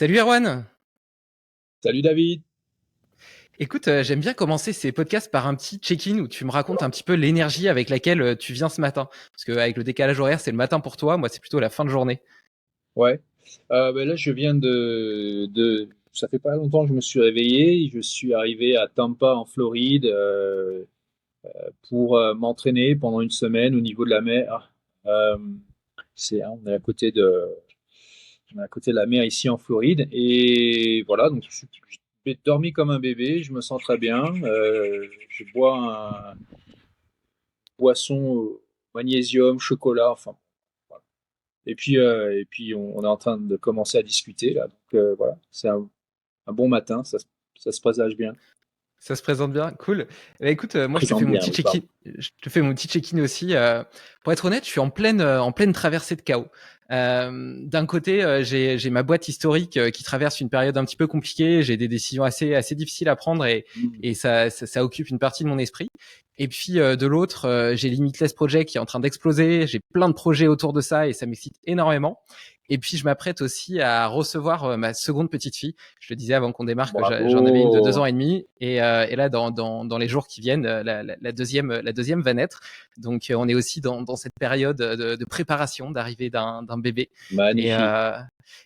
Salut Erwan. Salut David. Écoute, j'aime bien commencer ces podcasts par un petit check-in où tu me racontes un petit peu l'énergie avec laquelle tu viens ce matin. Parce qu'avec le décalage horaire, c'est le matin pour toi, moi c'est plutôt la fin de journée. Ouais. Là, je viens Ça fait pas longtemps que je me suis réveillé. Je suis arrivé à Tampa, en Floride, pour m'entraîner pendant une semaine au niveau de la mer. Euh, on est à côté de la mer ici en Floride. Et voilà, donc j'ai dormi comme un bébé. Je me sens très bien. Je bois un boisson magnésium, chocolat, enfin. Voilà. Et puis on est en train de commencer à discuter là. Donc voilà, c'est un bon matin, ça se présage bien. Ça se présente bien, cool. Eh ben, écoute, moi je te fais Présente mon bien, petit oui, check-in. pardon. Je te fais mon petit check-in aussi. Pour être honnête, je suis en pleine traversée de chaos. D'un côté, j'ai ma boîte historique qui traverse une période un petit peu compliquée. J'ai des décisions assez difficiles à prendre Mm. et ça occupe une partie de mon esprit. Et puis de l'autre, j'ai Limitless Project qui est en train d'exploser. J'ai plein de projets autour de ça et ça m'excite énormément. Et puis je m'apprête aussi à recevoir ma seconde petite fille. Je te disais avant qu'on démarre que j'en avais une de 2 ans et demi et là dans les jours qui viennent, la deuxième va naître. Donc on est aussi dans cette période de préparation d'arrivée d'un bébé. Et, Magnifique. euh,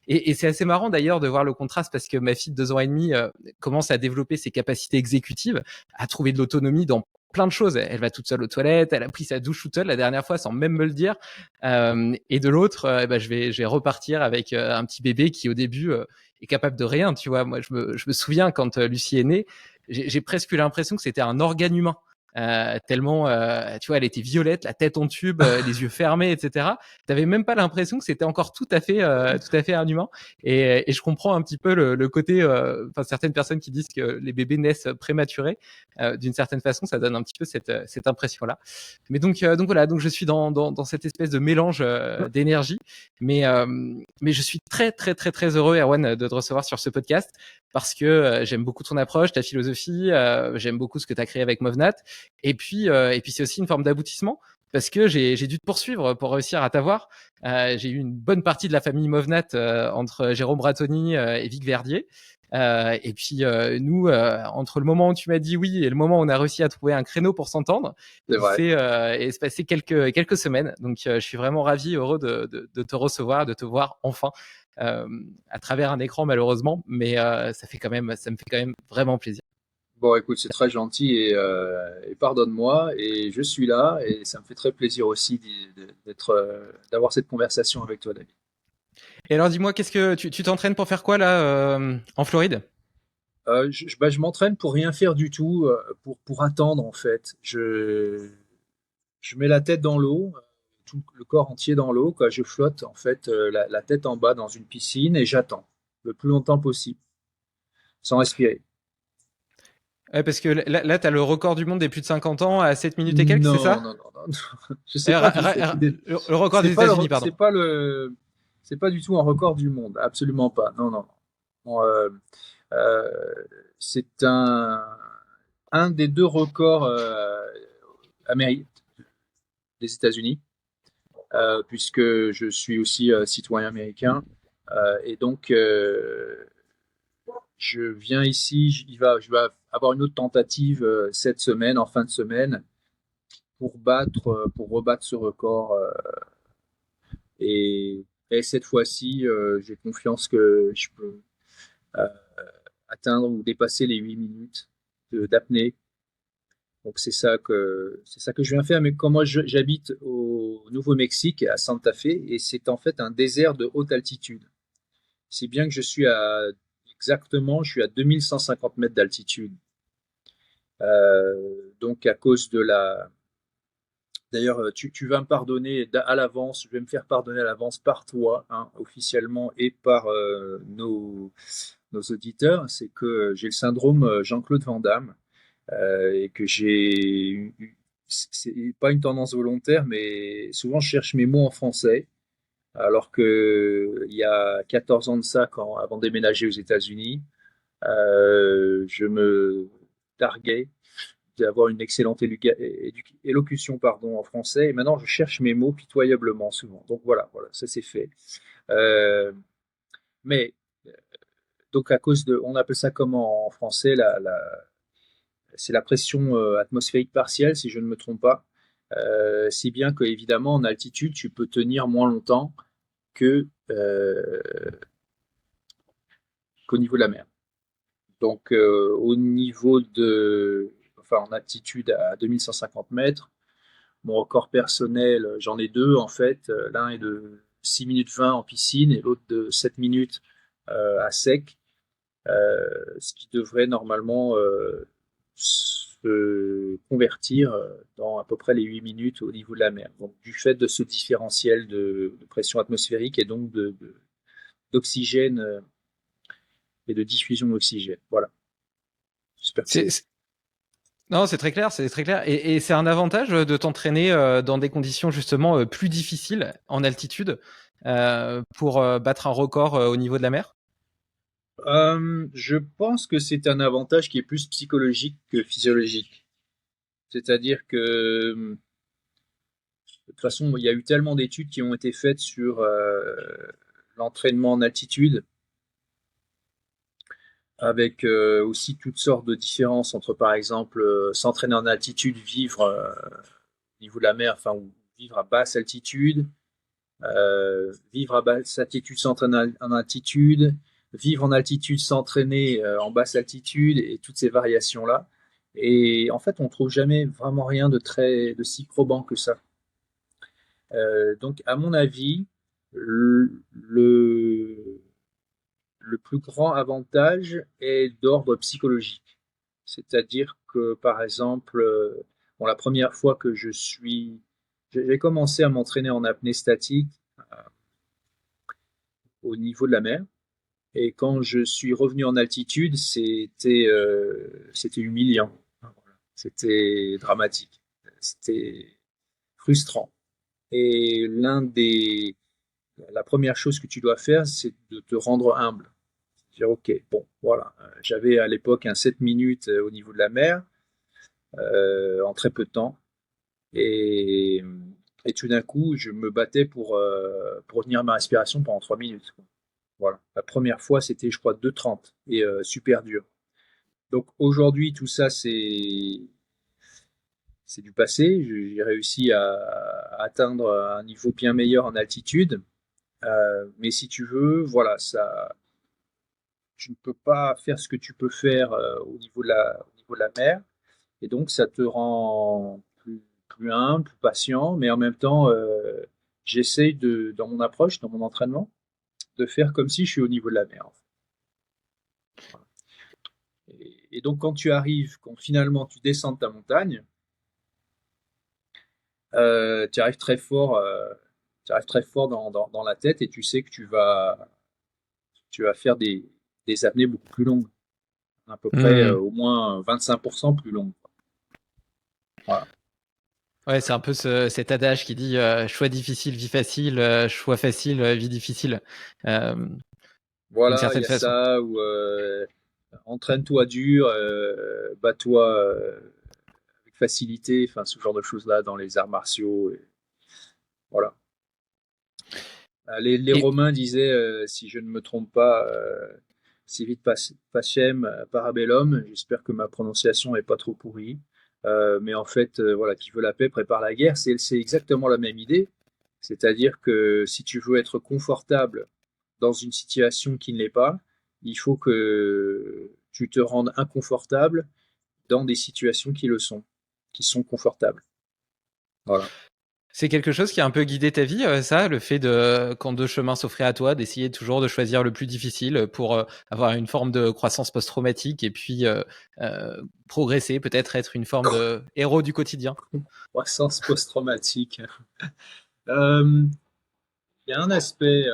et c'est assez marrant d'ailleurs de voir le contraste parce que ma fille de 2 ans et demi commence à développer ses capacités exécutives, à trouver de l'autonomie dans plein de choses. Elle va toute seule aux toilettes, elle a pris sa douche toute seule la dernière fois sans même me le dire. Et de l'autre, je vais repartir avec un petit bébé qui au début est capable de rien. Tu vois, moi je me souviens quand Lucie est née, j'ai presque eu l'impression que c'était un organe humain. Tellement, tu vois, elle était violette, la tête en tube, les yeux fermés, etc. T'avais même pas l'impression que c'était encore tout à fait un humain. Et je comprends un petit peu le côté, enfin certaines personnes qui disent que les bébés naissent prématurés. D'une certaine façon, ça donne un petit peu cette impression-là. Mais donc voilà, donc je suis dans cette espèce de mélange d'énergie, mais euh, mais je suis très heureux, Erwan, de te recevoir sur ce podcast parce que j'aime beaucoup ton approche, ta philosophie, j'aime beaucoup ce que tu as créé avec Movnat, et puis c'est aussi une forme d'aboutissement parce que j'ai dû te poursuivre pour réussir à t'avoir. J'ai eu une bonne partie de la famille Movnat entre Jérôme Bratoni et Vic Verdier. Et puis nous, entre le moment où tu m'as dit oui et le moment où on a réussi à trouver un créneau pour s'entendre, C'est vrai. il s'est passé quelques semaines. Donc je suis vraiment ravi, heureux de te recevoir, de te voir enfin euh, à travers un écran malheureusement, mais ça me fait quand même vraiment plaisir. Bon, écoute, c'est très gentil et pardonne-moi. Et je suis là et ça me fait très plaisir aussi d'avoir cette conversation avec toi, David. Et alors dis-moi, qu'est-ce que tu t'entraînes pour faire quoi là en Floride? Je m'entraîne pour rien faire du tout, pour attendre en fait. Je mets la tête dans l'eau, tout le corps entier dans l'eau, quoi. Je flotte en fait, la tête en bas dans une piscine et j'attends le plus longtemps possible, sans respirer. Ouais, parce que là tu as le record du monde des plus de 50 ans à 7 minutes et quelques, c'est Non, ça? non, non, non, non. Je sais pas du tout. Le record C'est des pas États-Unis, pardon. c'est pas du tout un record du monde, absolument pas. Non, non, non. Bon, euh, c'est un des deux records des États-Unis, puisque je suis aussi citoyen américain. Et donc, je viens ici, je vais avoir une autre tentative cette semaine, en fin de semaine, pour rebattre ce record. Et cette fois-ci, j'ai confiance que je peux euh, atteindre ou dépasser les 8 minutes d'apnée. Donc c'est ça que je viens faire. Mais comme moi j'habite au Nouveau-Mexique, à Santa Fe, et c'est en fait un désert de haute altitude. C'est bien que je suis à 2150 mètres d'altitude. Donc à cause de la D'ailleurs, tu vas me pardonner à l'avance, je vais me faire pardonner à l'avance par toi, hein, officiellement, et par nos auditeurs, c'est que j'ai le syndrome Jean-Claude Van Damme, et que c'est pas une tendance volontaire, mais souvent je cherche mes mots en français, alors que il y a 14 ans de ça, avant de déménager aux États-Unis, je me targuais d'avoir une excellente élocution, pardon, en français. Et maintenant, je cherche mes mots pitoyablement souvent. Donc voilà, ça c'est fait. Euh, mais donc on appelle ça comment en français, c'est la pression atmosphérique partielle, si je ne me trompe pas. Si bien que évidemment en altitude, tu peux tenir moins longtemps que qu'au niveau de la mer. Donc au niveau enfin en altitude à 2150 mètres, mon record personnel, j'en ai deux en fait. L'un est de 6 minutes 20 en piscine et l'autre de 7 minutes à sec. Ce qui devrait normalement se convertir dans à peu près les 8 minutes au niveau de la mer. Donc, du fait de ce différentiel de pression atmosphérique et donc d'oxygène et de diffusion d'oxygène. Voilà. J'espère que C'est, c'est- non, c'est très clair, c'est très clair. Et c'est un avantage de t'entraîner dans des conditions justement plus difficiles en altitude pour battre un record au niveau de la mer. Je pense que c'est un avantage qui est plus psychologique que physiologique. C'est-à-dire que, de toute façon, il y a eu tellement d'études qui ont été faites sur l'entraînement en altitude, avec aussi toutes sortes de différences entre, par exemple, s'entraîner en altitude, vivre au niveau de la mer, enfin, ou vivre à basse altitude, vivre à basse altitude, s'entraîner en altitude, vivre en altitude, s'entraîner en basse altitude, et toutes ces variations-là. Et en fait, on trouve jamais vraiment rien de si probant que ça. Donc, à mon avis, le, le plus grand avantage est d'ordre psychologique. C'est-à-dire que, par exemple, bon, la première fois que j'ai commencé à m'entraîner en apnée statique au niveau de la mer. Et quand je suis revenu en altitude, c'était humiliant. C'était dramatique. C'était frustrant. Et la première chose que tu dois faire, c'est de te rendre humble. Dire, OK, bon, voilà. J'avais à l'époque un 7 minutes au niveau de la mer, en très peu de temps. Et, et tout d'un coup, je me battais pour retenir ma respiration pendant 3 minutes, quoi. Voilà. La première fois, c'était, je crois, 2,30 et super dur. Donc aujourd'hui, tout ça, c'est du passé. J'ai réussi à atteindre un niveau bien meilleur en altitude. Mais si tu veux, voilà, tu ne peux pas faire ce que tu peux faire au niveau de la mer. Et donc, ça te rend plus humble, plus patient. Mais en même temps, j'essaye dans mon approche, dans mon entraînement, de faire comme si je suis au niveau de la mer, en fait. Et donc, quand finalement tu descends de ta montagne, tu arrives très fort, dans la tête et tu sais que tu vas faire des apnées beaucoup plus longues, à peu près Hmm. au moins 25% plus longues. Voilà. Ouais, c'est un peu cet adage qui dit choix difficile, vie facile, choix facile, vie difficile, euh, d'une Voilà, il certaine y a façon. ça, ou entraîne-toi dur, bats-toi avec facilité, enfin ce genre de choses-là dans les arts martiaux. Et voilà. Les Et Romains disaient, si je ne me trompe pas, Civit Pacem Parabellum, j'espère que ma prononciation n'est pas trop pourrie, mais en fait, voilà, qui veut la paix prépare la guerre, c'est exactement la même idée, c'est-à-dire que si tu veux être confortable dans une situation qui ne l'est pas, il faut que tu te rendes inconfortable dans des situations qui le sont, qui sont confortables. Voilà. c'est quelque chose qui a un peu guidé ta vie, ça, le fait de, quand deux chemins s'offraient à toi, d'essayer toujours de choisir le plus difficile pour avoir une forme de croissance post-traumatique et puis progresser, peut-être être une forme de héros du quotidien. Croissance post-traumatique. Euh, Il y a un aspect.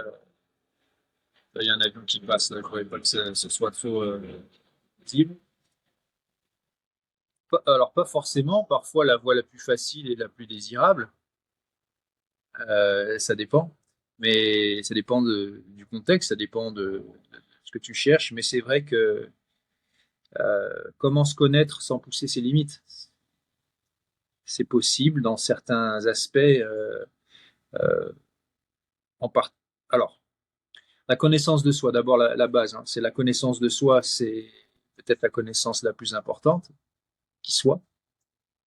Il y a un avion qui passe, là, je ne voudrais pas que ce soit trop visible. Alors, pas forcément, parfois la voie la plus facile et la plus désirable, ça dépend. Mais ça dépend du contexte, ça dépend de ce que tu cherches. Mais c'est vrai que comment se connaître sans pousser ses limites, c'est possible dans certains aspects. Euh, en part... Alors, La connaissance de soi, d'abord la base, hein, c'est la connaissance de soi, c'est peut-être la connaissance la plus importante qui soit.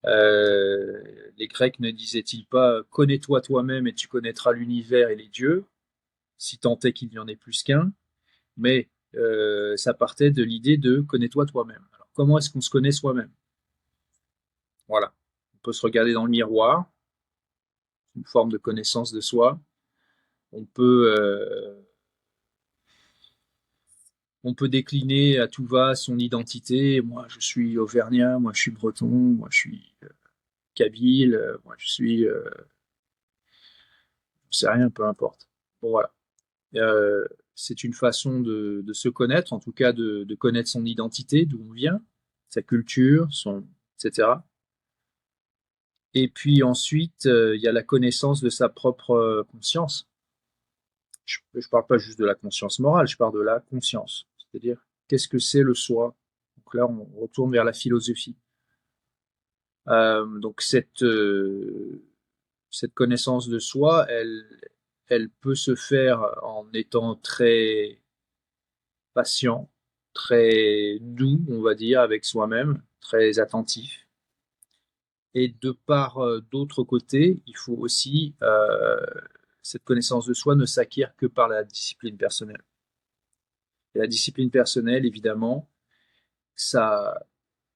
Les Grecs ne disaient-ils pas connais-toi toi-même et tu connaîtras l'univers et les dieux, si tant est qu'il n'y en ait plus qu'un, mais ça partait de l'idée de connais-toi toi-même. Alors, comment est-ce qu'on se connaît soi-même? Voilà. On peut se regarder dans le miroir, une forme de connaissance de soi. On peut, on peut décliner à tout va son identité. Moi, je suis auvergnat, moi, je suis breton, moi, je suis kabyle, moi, je suis, je sais rien, peu importe. Bon, voilà. Euh, c'est une façon de se connaître, en tout cas de connaître son identité, d'où on vient, sa culture, etc. Et puis ensuite, il y a la connaissance de sa propre conscience. Je ne parle pas juste de la conscience morale, je parle de la conscience. C'est-à-dire, qu'est-ce que c'est le soi? Donc là, on retourne vers la philosophie. Donc cette connaissance de soi, elle peut se faire en étant très patient, très doux, on va dire, avec soi-même, très attentif. Et de part d'autre côté, il faut aussi cette connaissance de soi ne s'acquiert que par la discipline personnelle. Et la discipline personnelle, évidemment, ça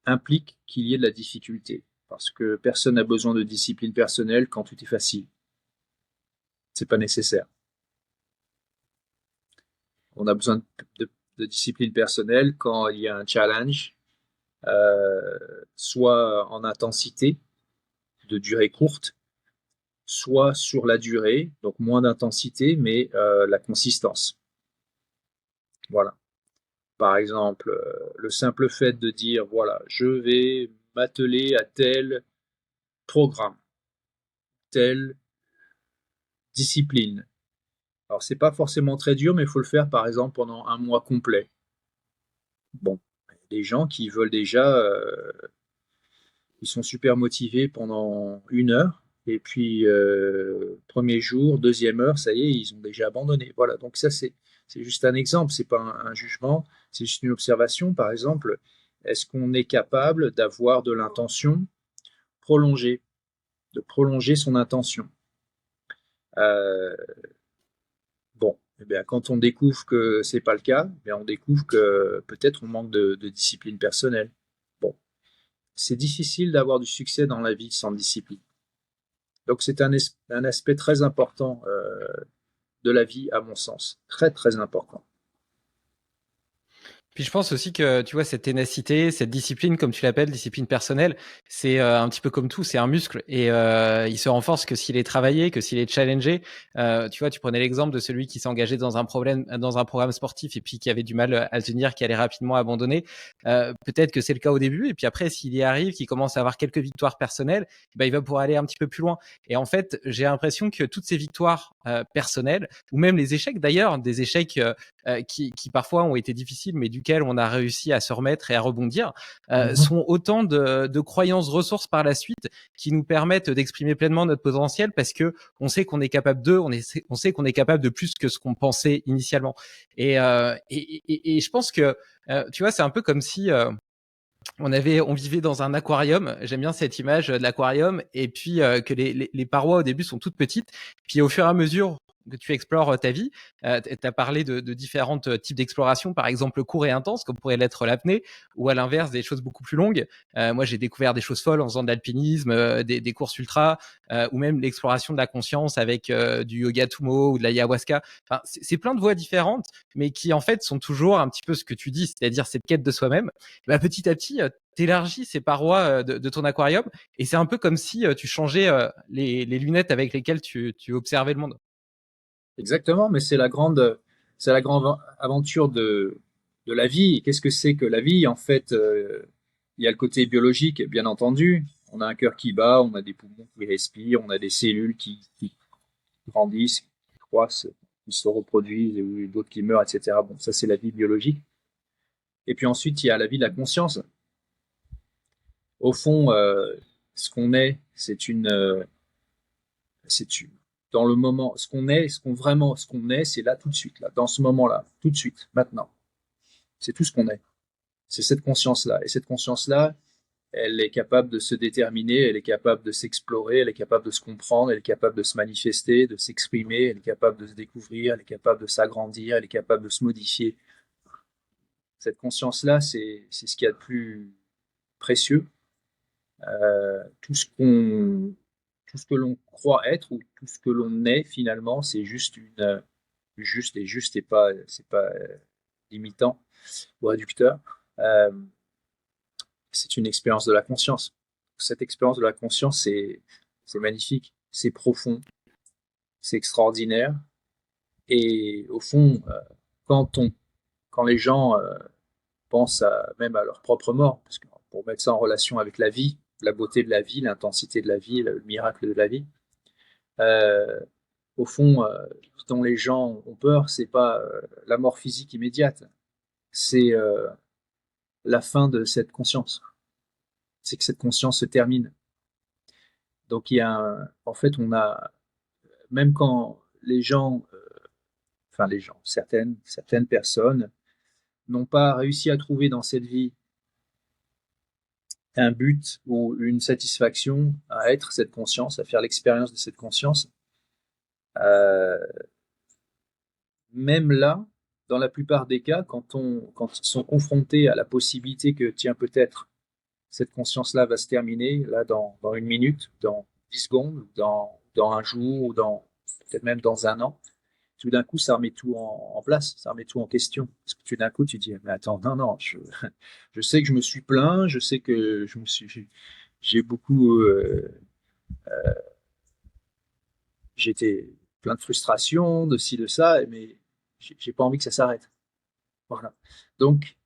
implique qu'il y ait de la difficulté, parce que personne n'a besoin de discipline personnelle quand tout est facile. C'est pas nécessaire. On a besoin de discipline personnelle quand il y a un challenge, soit en intensité, de durée courte, soit sur la durée, donc moins d'intensité, mais la consistance. Voilà. Par exemple, le simple fait de dire, voilà, je vais m'atteler à tel programme, telle discipline. Alors, c'est pas forcément très dur, mais il faut le faire, par exemple, pendant un mois complet. Bon, il y a des gens qui veulent déjà, ils sont super motivés pendant 1 heure, et puis premier jour, deuxième heure, ça y est, ils ont déjà abandonné. Voilà, donc ça c'est juste un exemple, c'est pas un jugement, c'est juste une observation. Par exemple, est-ce qu'on est capable d'avoir de l'intention prolongée, de prolonger son intention? Euh, bon, eh bien, quand on découvre que c'est pas le cas, eh bien, on découvre que peut-être on manque de discipline personnelle. Bon, c'est difficile d'avoir du succès dans la vie sans discipline. Donc c'est un aspect très important de la vie, à mon sens. Très, très important. Puis je pense aussi que, tu vois, cette ténacité, cette discipline, comme tu l'appelles, discipline personnelle, c'est un petit peu comme tout, c'est un muscle et il se renforce que s'il est travaillé, que s'il est challengé. Tu vois, tu prenais l'exemple de celui qui s'est engagé dans un programme sportif et puis qui avait du mal à le tenir, qui allait rapidement abandonner. Peut-être que c'est le cas au début et puis après, s'il y arrive, qu'il commence à avoir quelques victoires personnelles, bah, il va pouvoir aller un petit peu plus loin. Et en fait, j'ai l'impression que toutes ces victoires personnelles, ou même les échecs d'ailleurs, des échecs qui parfois ont été difficiles, mais duquel on a réussi à se remettre et à rebondir, sont autant de croyances ressources par la suite qui nous permettent d'exprimer pleinement notre potentiel parce que on sait qu'on est capable on sait qu'on est capable de plus que ce qu'on pensait initialement. Et je pense que tu vois, c'est un peu comme si on vivait dans un aquarium. J'aime bien cette image de l'aquarium et puis que les parois au début sont toutes petites, puis au fur et à mesure que tu explores ta vie, tu as parlé de différents types d'exploration, par exemple court et intense, comme pourrait l'être l'apnée, ou à l'inverse des choses beaucoup plus longues. Moi, j'ai découvert des choses folles en faisant de l'alpinisme, des courses ultra, ou même l'exploration de la conscience avec du yoga tumo ou de l'ayahuasca. Enfin, c'est plein de voies différentes, mais qui en fait sont toujours un petit peu ce que tu dis, c'est-à-dire cette quête de soi-même. Bah, petit à petit, t'élargis ces parois de ton aquarium et c'est un peu comme si tu changeais les lunettes avec lesquelles tu observais le monde. Exactement, mais c'est la grande aventure de la vie. Qu'est-ce que c'est que la vie? En fait, il y a le côté biologique, bien entendu. On a un cœur qui bat, on a des poumons qui respirent, on a des cellules qui grandissent, qui croissent, qui se reproduisent, et d'autres qui meurent, etc. Bon, ça, c'est la vie biologique. Et puis ensuite, il y a la vie de la conscience. Au fond, ce qu'on est, c'est une dans le moment, ce qu'on est, ce qu'on est, c'est là tout de suite, là, dans ce moment-là, tout de suite, maintenant. C'est tout ce qu'on est. C'est cette conscience-là. Et cette conscience-là, elle est capable de se déterminer, elle est capable de s'explorer, elle est capable de se comprendre, elle est capable de se manifester, de s'exprimer, elle est capable de se découvrir, elle est capable de s'agrandir, elle est capable de se modifier. Cette conscience-là, c'est ce qu'il y a de plus précieux. Tout ce tout ce que l'on croit être ou tout ce que l'on est finalement, c'est juste et pas, c'est pas limitant ou réducteur. Euh, c'est une expérience de la conscience. Cette expérience de la conscience, c'est magnifique, c'est profond, c'est extraordinaire. Et au fond, quand on, quand les gens pensent même à leur propre mort, parce que pour mettre ça en relation avec la vie, la beauté de la vie, l'intensité de la vie, le miracle de la vie, euh, au fond, dont les gens ont peur, c'est pas la mort physique immédiate, c'est la fin de cette conscience. C'est que cette conscience se termine. Donc en fait, on a, même quand les gens, enfin les gens, certaines personnes n'ont pas réussi à trouver dans cette vie un but ou une satisfaction à être cette conscience, à faire l'expérience de cette conscience, euh, même là, dans la plupart des cas, quand ils sont confrontés à la possibilité que, tiens, peut-être cette conscience-là va se terminer, là, dans une minute, dans 10 secondes, dans un jour, ou peut-être même dans un an, tout d'un coup, ça remet tout en place, ça remet tout en question. Parce que tout d'un coup, tu dis, mais attends, non, non, je sais que je me suis plaint, je sais que j'ai beaucoup, j'étais plein de frustration, de ci, de ça, mais j'ai pas envie que ça s'arrête. Voilà. Donc,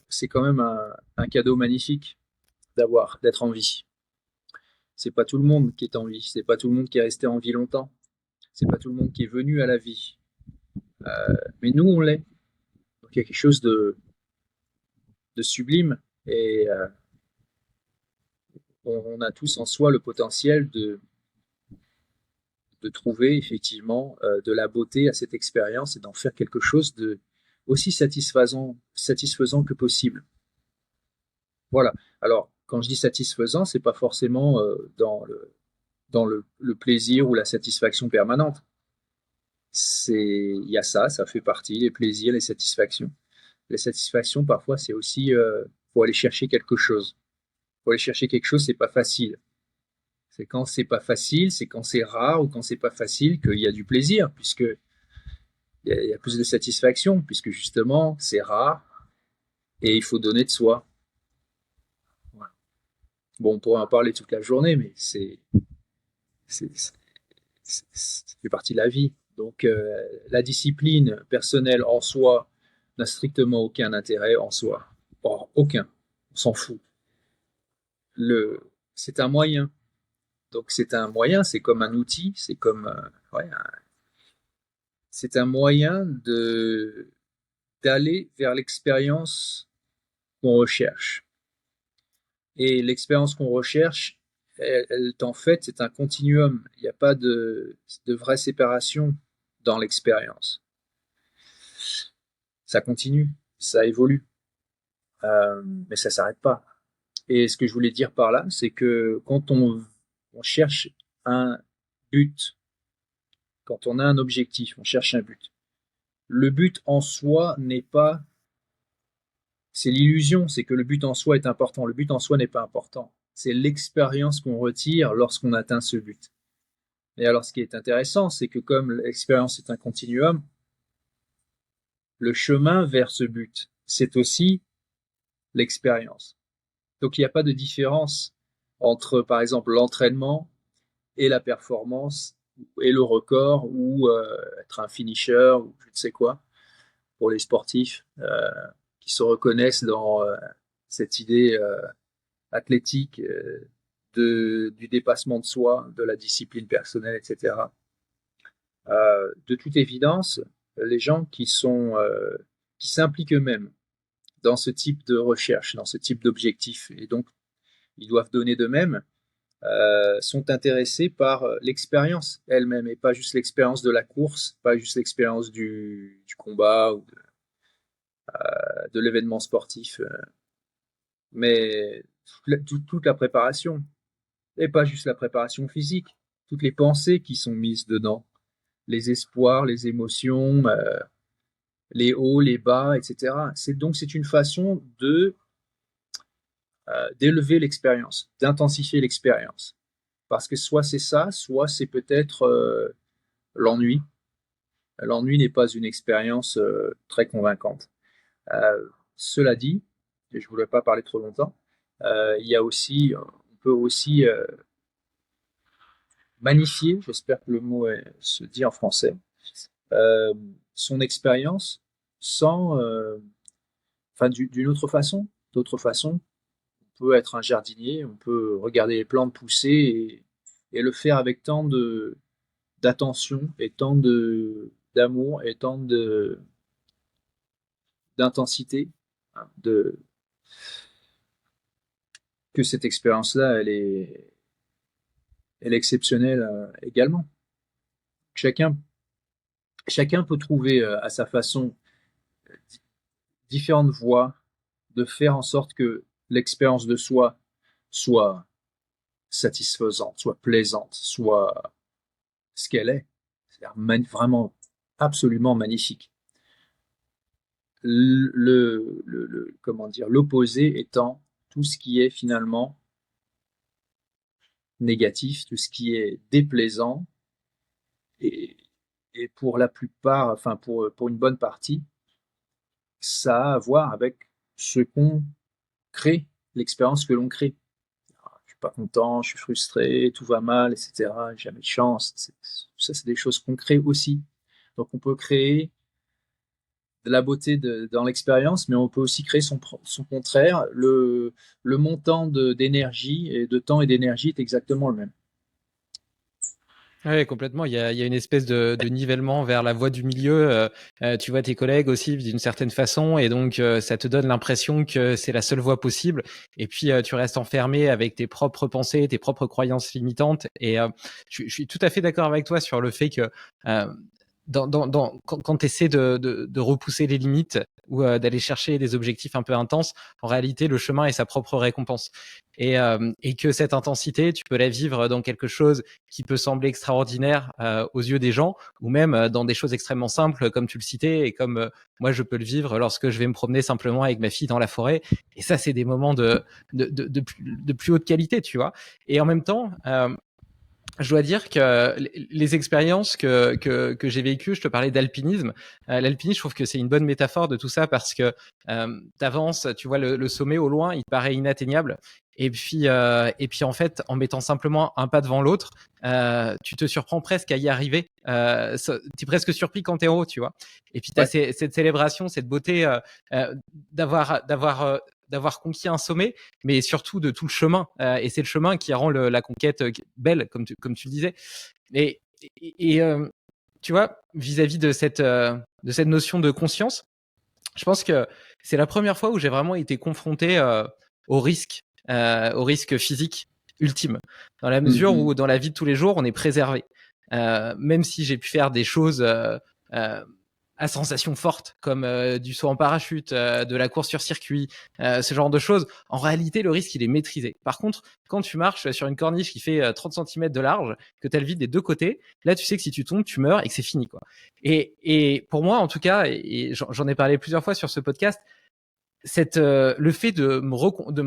c'est quand même un cadeau magnifique d'être en vie. C'est pas tout le monde qui est en vie, c'est pas tout le monde qui est resté en vie longtemps, c'est pas tout le monde qui est venu à la vie. Mais nous, on l'est. Donc, il y a quelque chose de sublime et on a tous en soi le potentiel de trouver effectivement de la beauté à cette expérience et d'en faire quelque chose de aussi satisfaisant que possible. Voilà. Alors, quand je dis satisfaisant, c'est pas forcément dans le plaisir ou la satisfaction permanente. Il y a ça fait partie, les plaisirs, les satisfactions. Les satisfactions, parfois, c'est aussi, faut aller chercher quelque chose. Faut aller chercher quelque chose, c'est pas facile. C'est quand c'est pas facile, c'est quand c'est rare ou quand c'est pas facile qu'il y a du plaisir, puisque il y a plus de satisfaction, puisque justement, c'est rare et il faut donner de soi. Voilà. Bon, on pourrait en parler toute la journée, mais c'est, ça fait partie de la vie. Donc, la discipline personnelle en soi n'a strictement aucun intérêt en soi. Or, aucun. On s'en fout. C'est un moyen. Donc, c'est un moyen, c'est comme un outil, ouais, c'est un moyen d'aller vers l'expérience qu'on recherche. Et l'expérience qu'on recherche, en fait, c'est un continuum. Il n'y a pas de vraie séparation dans l'expérience. Ça continue, ça évolue, mais ça s'arrête pas. Et ce que je voulais dire par là, c'est que quand on cherche un but, quand on a un objectif, on cherche un but. Le but en soi n'est pas, c'est l'illusion, c'est que le but en soi est important. Le but en soi n'est pas important. C'est l'expérience qu'on retire lorsqu'on atteint ce but. Et alors, ce qui est intéressant, c'est que comme l'expérience est un continuum, le chemin vers ce but, c'est aussi l'expérience. Donc, il n'y a pas de différence entre, par exemple, l'entraînement et la performance et le record ou être un finisher ou je ne sais quoi pour les sportifs qui se reconnaissent dans cette idée athlétique du dépassement de soi, de la discipline personnelle, etc. De toute évidence, les gens qui s'impliquent eux-mêmes dans ce type de recherche, dans ce type d'objectif, et donc ils doivent donner d'eux-mêmes, sont intéressés par l'expérience elle-même et pas juste l'expérience de la course, pas juste l'expérience du combat ou de l'événement sportif, mais toute la préparation et pas juste la préparation physique, toutes les pensées qui sont mises dedans, les espoirs, les émotions, les hauts, les bas, etc. C'est une façon d'élever l'expérience, d'intensifier l'expérience. Parce que soit c'est ça, soit c'est peut-être l'ennui. L'ennui n'est pas une expérience très convaincante. Cela dit, et je ne voulais pas parler trop longtemps, on peut aussi magnifier, j'espère que le mot se dit en français, euh, son expérience sans, d'une autre façon. D'autre façon, on peut être un jardinier, on peut regarder les plantes pousser et le faire avec tant d'attention et tant d'amour et tant d'intensité, hein, que cette expérience-là, elle est exceptionnelle également. Chacun, chacun peut trouver à sa façon différentes voies de faire en sorte que l'expérience de soi soit satisfaisante, soit plaisante, soit ce qu'elle est. C'est-à-dire vraiment absolument magnifique. Comment dire, l'opposé étant tout ce qui est finalement négatif, tout ce qui est déplaisant et, et pour la plupart, enfin pour une bonne partie, ça a à voir avec ce qu'on crée, l'expérience que l'on crée. Je suis pas content, je suis frustré, tout va mal, etc. J'ai jamais de chance. Ça, c'est des choses qu'on crée aussi. Donc, on peut créer de la beauté dans l'expérience, mais on peut aussi créer son contraire. Le montant d'énergie et de temps et d'énergie est exactement le même. Ouais, complètement. Il y a une espèce de nivellement vers la voie du milieu. Tu vois tes collègues aussi d'une certaine façon, et donc ça te donne l'impression que c'est la seule voie possible. Et puis tu restes enfermé avec tes propres pensées, tes propres croyances limitantes. Et je suis tout à fait d'accord avec toi sur le fait que quand tu essaies de repousser les limites ou d'aller chercher des objectifs un peu intenses, en réalité, le chemin est sa propre récompense. Et que cette intensité, tu peux la vivre dans quelque chose qui peut sembler extraordinaire aux yeux des gens, ou même dans des choses extrêmement simples, comme tu le citais, et comme moi, je peux le vivre lorsque je vais me promener simplement avec ma fille dans la forêt. Et ça, c'est des moments de plus haute qualité, tu vois. Et en même temps, je dois dire que les expériences que j'ai vécues, je te parlais d'alpinisme. L'alpinisme, je trouve que c'est une bonne métaphore de tout ça parce que t'avances, tu vois le sommet au loin, il te paraît inatteignable. Et puis en fait, en mettant simplement un pas devant l'autre, tu te surprends presque à y arriver. T'es presque surpris quand t'es en haut, tu vois. Et puis t'as Ouais. cette célébration, cette beauté d'avoir conquis un sommet, mais surtout de tout le chemin. Et c'est le chemin qui rend la conquête belle, comme tu le disais. Et tu vois, vis-à-vis de cette notion de conscience, je pense que c'est la première fois où j'ai vraiment été confronté au risque, au risque physique ultime, dans la mesure Mm-hmm. où dans la vie de tous les jours, on est préservé. Même si j'ai pu faire des choses euh, à sensation forte, comme du saut en parachute, de la course sur circuit, ce genre de choses, en réalité, le risque, il est maîtrisé. Par contre, quand tu marches sur une corniche qui fait 30 cm de large, que tu as le vide des deux côtés, là, tu sais que si tu tombes, tu meurs et que c'est fini, quoi. Et pour moi, en tout cas, et j'en ai parlé plusieurs fois sur ce podcast, le fait de me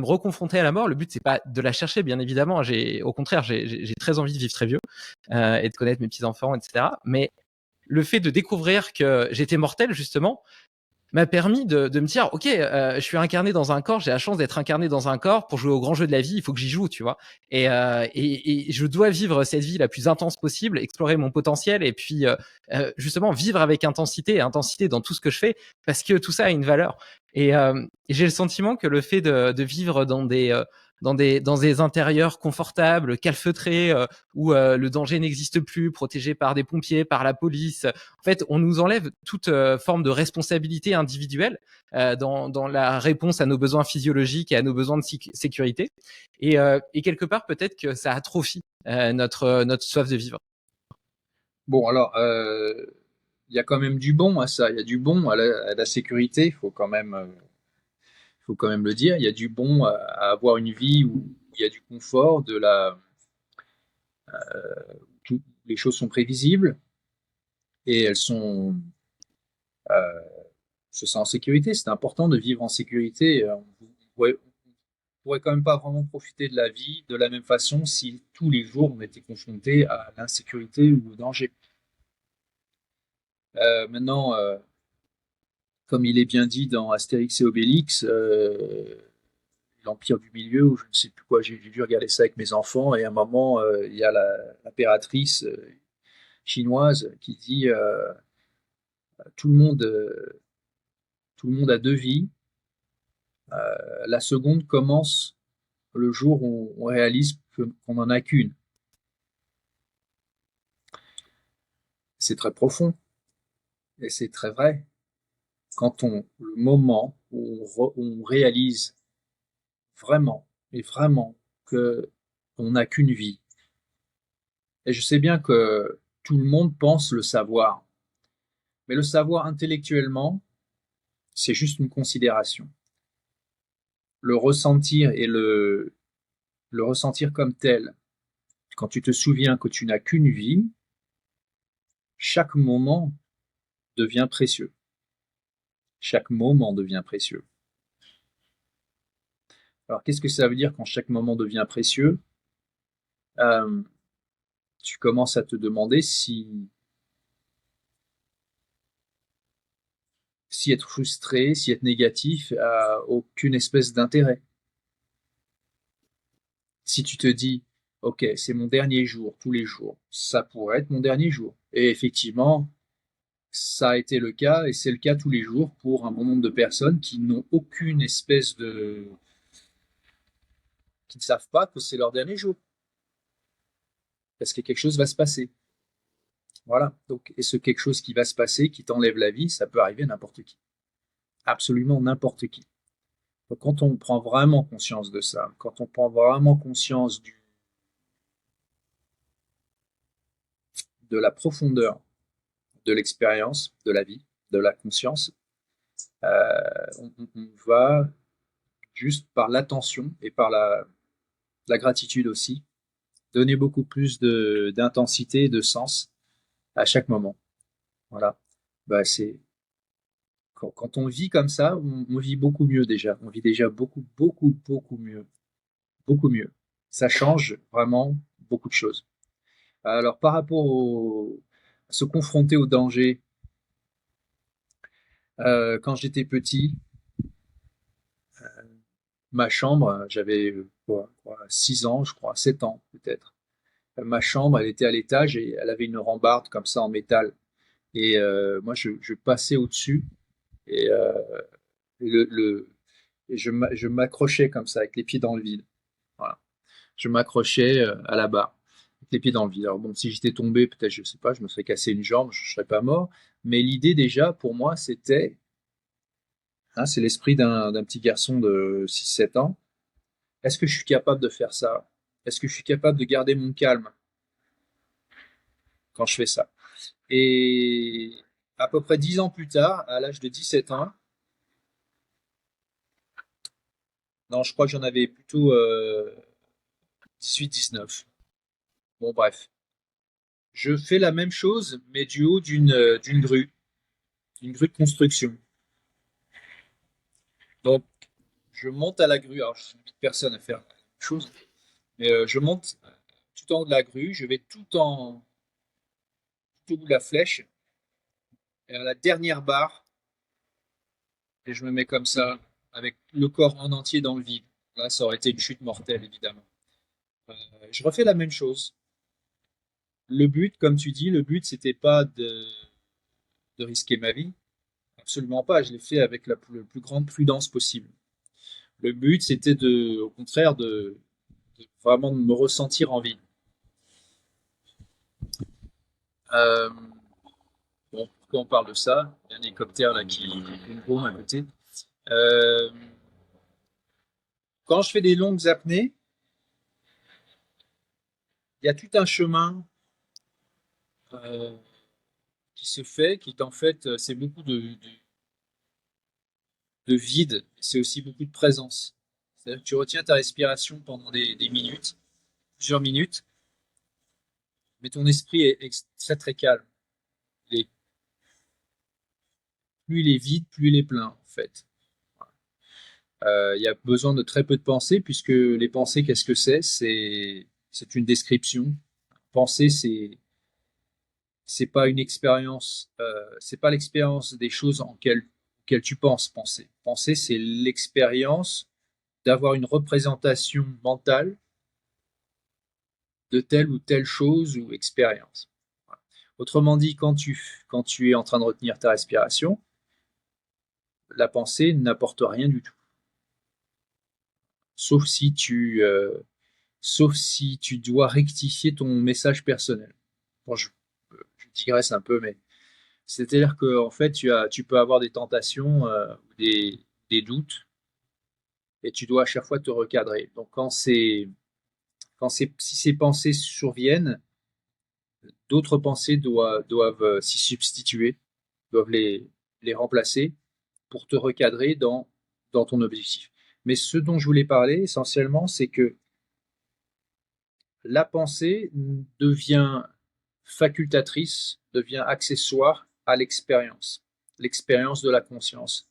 reconfronter à la mort, le but c'est pas de la chercher, bien évidemment. Au contraire, j'ai très envie de vivre très vieux et de connaître mes petits enfants, etc. Mais le fait de découvrir que j'étais mortel, justement, m'a permis de me dire, ok, je suis incarné dans un corps, j'ai la chance d'être incarné dans un corps pour jouer au grand jeu de la vie, il faut que j'y joue, tu vois. Et je dois vivre cette vie la plus intense possible, explorer mon potentiel, et puis justement vivre avec intensité dans tout ce que je fais, parce que tout ça a une valeur. Et j'ai le sentiment que le fait de vivre dans des intérieurs confortables, calfeutrés, où le danger n'existe plus, protégés par des pompiers, par la police. En fait, on nous enlève toute forme de responsabilité individuelle dans la réponse à nos besoins physiologiques et à nos besoins de sécurité. Et quelque part, peut-être que ça atrophie notre soif de vivre. Bon, alors, il y a quand même du bon à ça. Il y a du bon à la sécurité. Faut quand même le dire. Il y a du bon à avoir une vie où il y a du confort, les choses sont prévisibles et elles sont, euh, se sent en sécurité. C'est important de vivre en sécurité. On pourrait quand même pas vraiment profiter de la vie de la même façon si tous les jours on était confronté à l'insécurité ou au danger. Maintenant, comme il est bien dit dans Astérix et Obélix, l'Empire du Milieu, ou je ne sais plus quoi, j'ai dû regarder ça avec mes enfants, et à un moment, il y a l'impératrice chinoise qui dit tout le monde, tout le monde a deux vies. La seconde commence le jour où on réalise qu'on n'en a qu'une. C'est très profond et c'est très vrai. Le moment où on réalise vraiment et vraiment que on n'a qu'une vie. Et je sais bien que tout le monde pense le savoir, mais le savoir intellectuellement, c'est juste une considération. Le ressentir et le ressentir comme tel, quand tu te souviens que tu n'as qu'une vie, chaque moment devient précieux. Chaque moment devient précieux. Alors, qu'est-ce que ça veut dire quand chaque moment devient précieux? Euh, Tu commences à te demander si être frustré, si être négatif a aucune espèce d'intérêt. Si tu te dis, OK, c'est mon dernier jour, tous les jours, ça pourrait être mon dernier jour. Et effectivement, ça a été le cas, et c'est le cas tous les jours pour un bon nombre de personnes qui n'ont aucune espèce qui ne savent pas que c'est leur dernier jour. Parce que quelque chose va se passer. Voilà. Donc, et ce quelque chose qui va se passer, qui t'enlève la vie, ça peut arriver à n'importe qui. Absolument n'importe qui. Donc, quand on prend vraiment conscience de ça, quand on prend vraiment conscience de la profondeur de l'expérience, de la vie, de la conscience, on va juste par l'attention et par la gratitude aussi, donner beaucoup plus d'intensité, de sens à chaque moment. Voilà. Bah, quand on vit comme ça, on vit beaucoup mieux déjà. On vit déjà beaucoup, beaucoup, beaucoup mieux. Beaucoup mieux. Ça change vraiment beaucoup de choses. Alors, par rapport à se confronter au danger, quand j'étais petit, ma chambre, j'avais 6 ans, je crois, 7 ans peut-être. Ma chambre, elle était à l'étage et elle avait une rambarde comme ça en métal. Et moi, je passais au-dessus et, le, le- et je m'accrochais comme ça avec les pieds dans le vide. Voilà. Je m'accrochais à la barre avec les pieds dans le vide. Alors bon, si j'étais tombé, peut-être, je sais pas, je me serais cassé une jambe, je serais pas mort. Mais l'idée déjà, pour moi, c'était, hein, c'est l'esprit d'un petit garçon de 6 7 ans. Est-ce que je suis capable de faire ça? Est-ce que je suis capable de garder mon calme quand je fais ça? Et à peu près 10 ans plus tard, à l'âge de 17 ans, non, je crois que j'en avais plutôt 18 19. Bon, bref. Je fais la même chose, mais du haut d'une grue de construction. Donc, je monte à la grue. Alors, je suis une personne à faire la même chose, mais je monte tout en haut de la grue. Je vais tout au bout de la flèche, et à la dernière barre, et je me mets comme ça, avec le corps en entier dans le vide. Là, ça aurait été une chute mortelle, évidemment. Euh, je refais la même chose. Le but, comme tu dis, le but, c'était pas de risquer ma vie. Absolument pas. Je l'ai fait avec la plus grande prudence possible. Le but, c'était au contraire, vraiment de me ressentir en vie. Euh, bon, pourquoi on parle de ça? Il y a un hélicoptère là qui fait une bombe à côté. Euh, Quand je fais des longues apnées, il y a tout un chemin euh, qui se fait, qui est en fait, c'est beaucoup de vide, c'est aussi beaucoup de présence. C'est-à-dire que tu retiens ta respiration pendant des minutes, plusieurs minutes, mais ton esprit est très très calme. Il est- Plus il est vide, plus il est plein, en fait. Il y a besoin de très peu de pensées, puisque les pensées, qu'est-ce que c'est? C'est une description. Penser, c'est pas une expérience, c'est pas l'expérience des choses auxquelles tu penses. Penser, c'est l'expérience d'avoir une représentation mentale de telle ou telle chose ou expérience. Voilà. Autrement dit, quand tu es en train de retenir ta respiration, la pensée n'apporte rien du tout. Sauf si sauf si tu dois rectifier ton message personnel. Bon, je digresse un peu, mais c'est-à-dire que en fait, tu peux avoir des tentations, des doutes, et tu dois à chaque fois te recadrer. Donc, si ces pensées surviennent, d'autres pensées doivent s'y substituer, doivent les remplacer pour te recadrer dans ton objectif. Mais ce dont je voulais parler essentiellement, c'est que la pensée devient facultatrice, devient accessoire à l'expérience. L'expérience de la conscience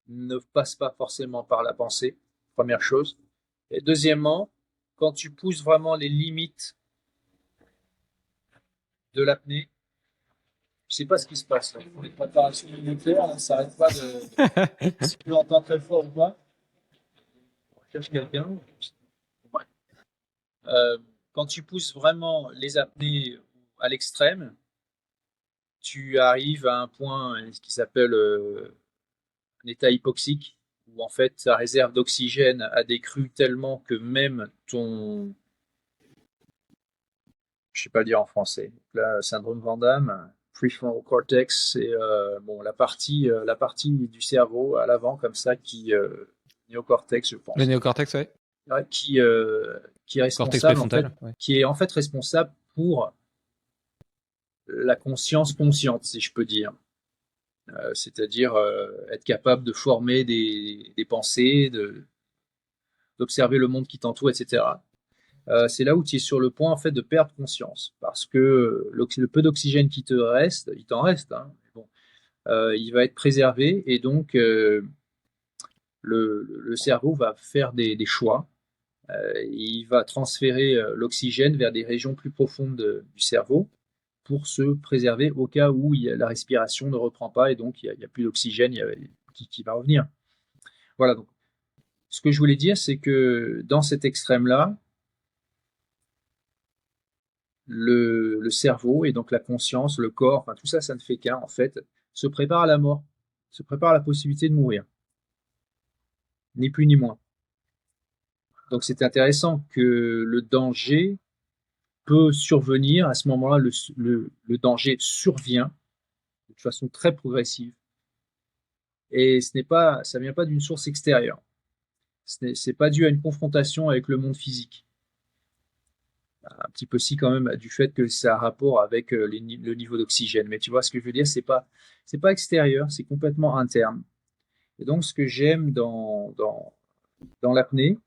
ne passe pas forcément par la pensée, première chose. Et deuxièmement, quand tu pousses vraiment les limites de l'apnée, je ne sais pas ce qui se passe là. Les préparations militaires, là, ça n'arrête pas de. Si tu l'entends très fort ou pas, on cherche quelqu'un. Ouais. Euh, Quand tu pousses vraiment les apnées à l'extrême, tu arrives à un point ce qui s'appelle un état hypoxique, où en fait ta réserve d'oxygène a décru tellement que même je sais pas le dire en français, là, syndrome Van Damme, prefrontal cortex, c'est bon, la partie du cerveau à l'avant comme ça néocortex, je Le pense, néocortex, ouais. ouais, qui est Cortex responsable en fait, préfrontal, ouais. qui est en fait responsable pour la conscience consciente, si je peux dire. C'est-à-dire être capable de former des pensées, d'observer le monde qui t'entoure, etc. C'est là où tu es sur le point en fait de perdre conscience, parce que le peu d'oxygène qui te reste, il t'en reste, hein, bon, il va être préservé et donc le cerveau va faire des choix. Il va transférer l'oxygène vers des régions plus profondes du cerveau pour se préserver au cas où la respiration ne reprend pas et donc il y a plus d'oxygène qui va revenir. Voilà, donc ce que je voulais dire, c'est que dans cet extrême-là, le cerveau et donc la conscience, le corps, enfin tout ça, ça ne fait qu'un, en fait, se prépare à la mort, se prépare à la possibilité de mourir, ni plus ni moins. Donc c'est intéressant que le danger peut survenir, à ce moment-là, le danger survient de façon très progressive, et ça vient pas d'une source extérieure, c'est pas dû à une confrontation avec le monde physique. Un petit peu si quand même du fait que ça a rapport avec le niveau d'oxygène. Mais tu vois ce que je veux dire, c'est pas extérieur, c'est complètement interne. Et donc ce que j'aime dans l'apnée,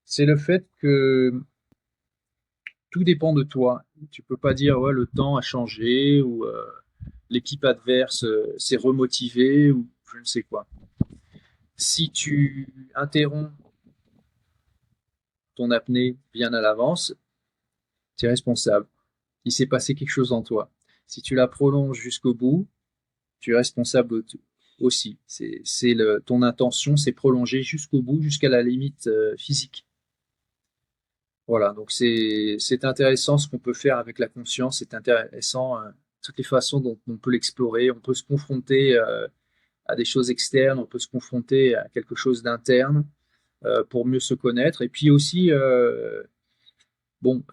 c'est le fait que tout dépend de toi. Tu peux pas dire ouais le temps a changé ou l'équipe adverse s'est remotivée ou je ne sais quoi. Si tu interromps ton apnée bien à l'avance, tu es responsable. Il s'est passé quelque chose en toi. Si tu la prolonges jusqu'au bout, tu es responsable aussi. Ton intention, c'est prolonger jusqu'au bout, jusqu'à la limite physique. Voilà, donc c'est intéressant ce qu'on peut faire avec la conscience, c'est intéressant toutes les façons dont on peut l'explorer, on peut se confronter à des choses externes, on peut se confronter à quelque chose d'interne pour mieux se connaître. Et puis aussi, bon,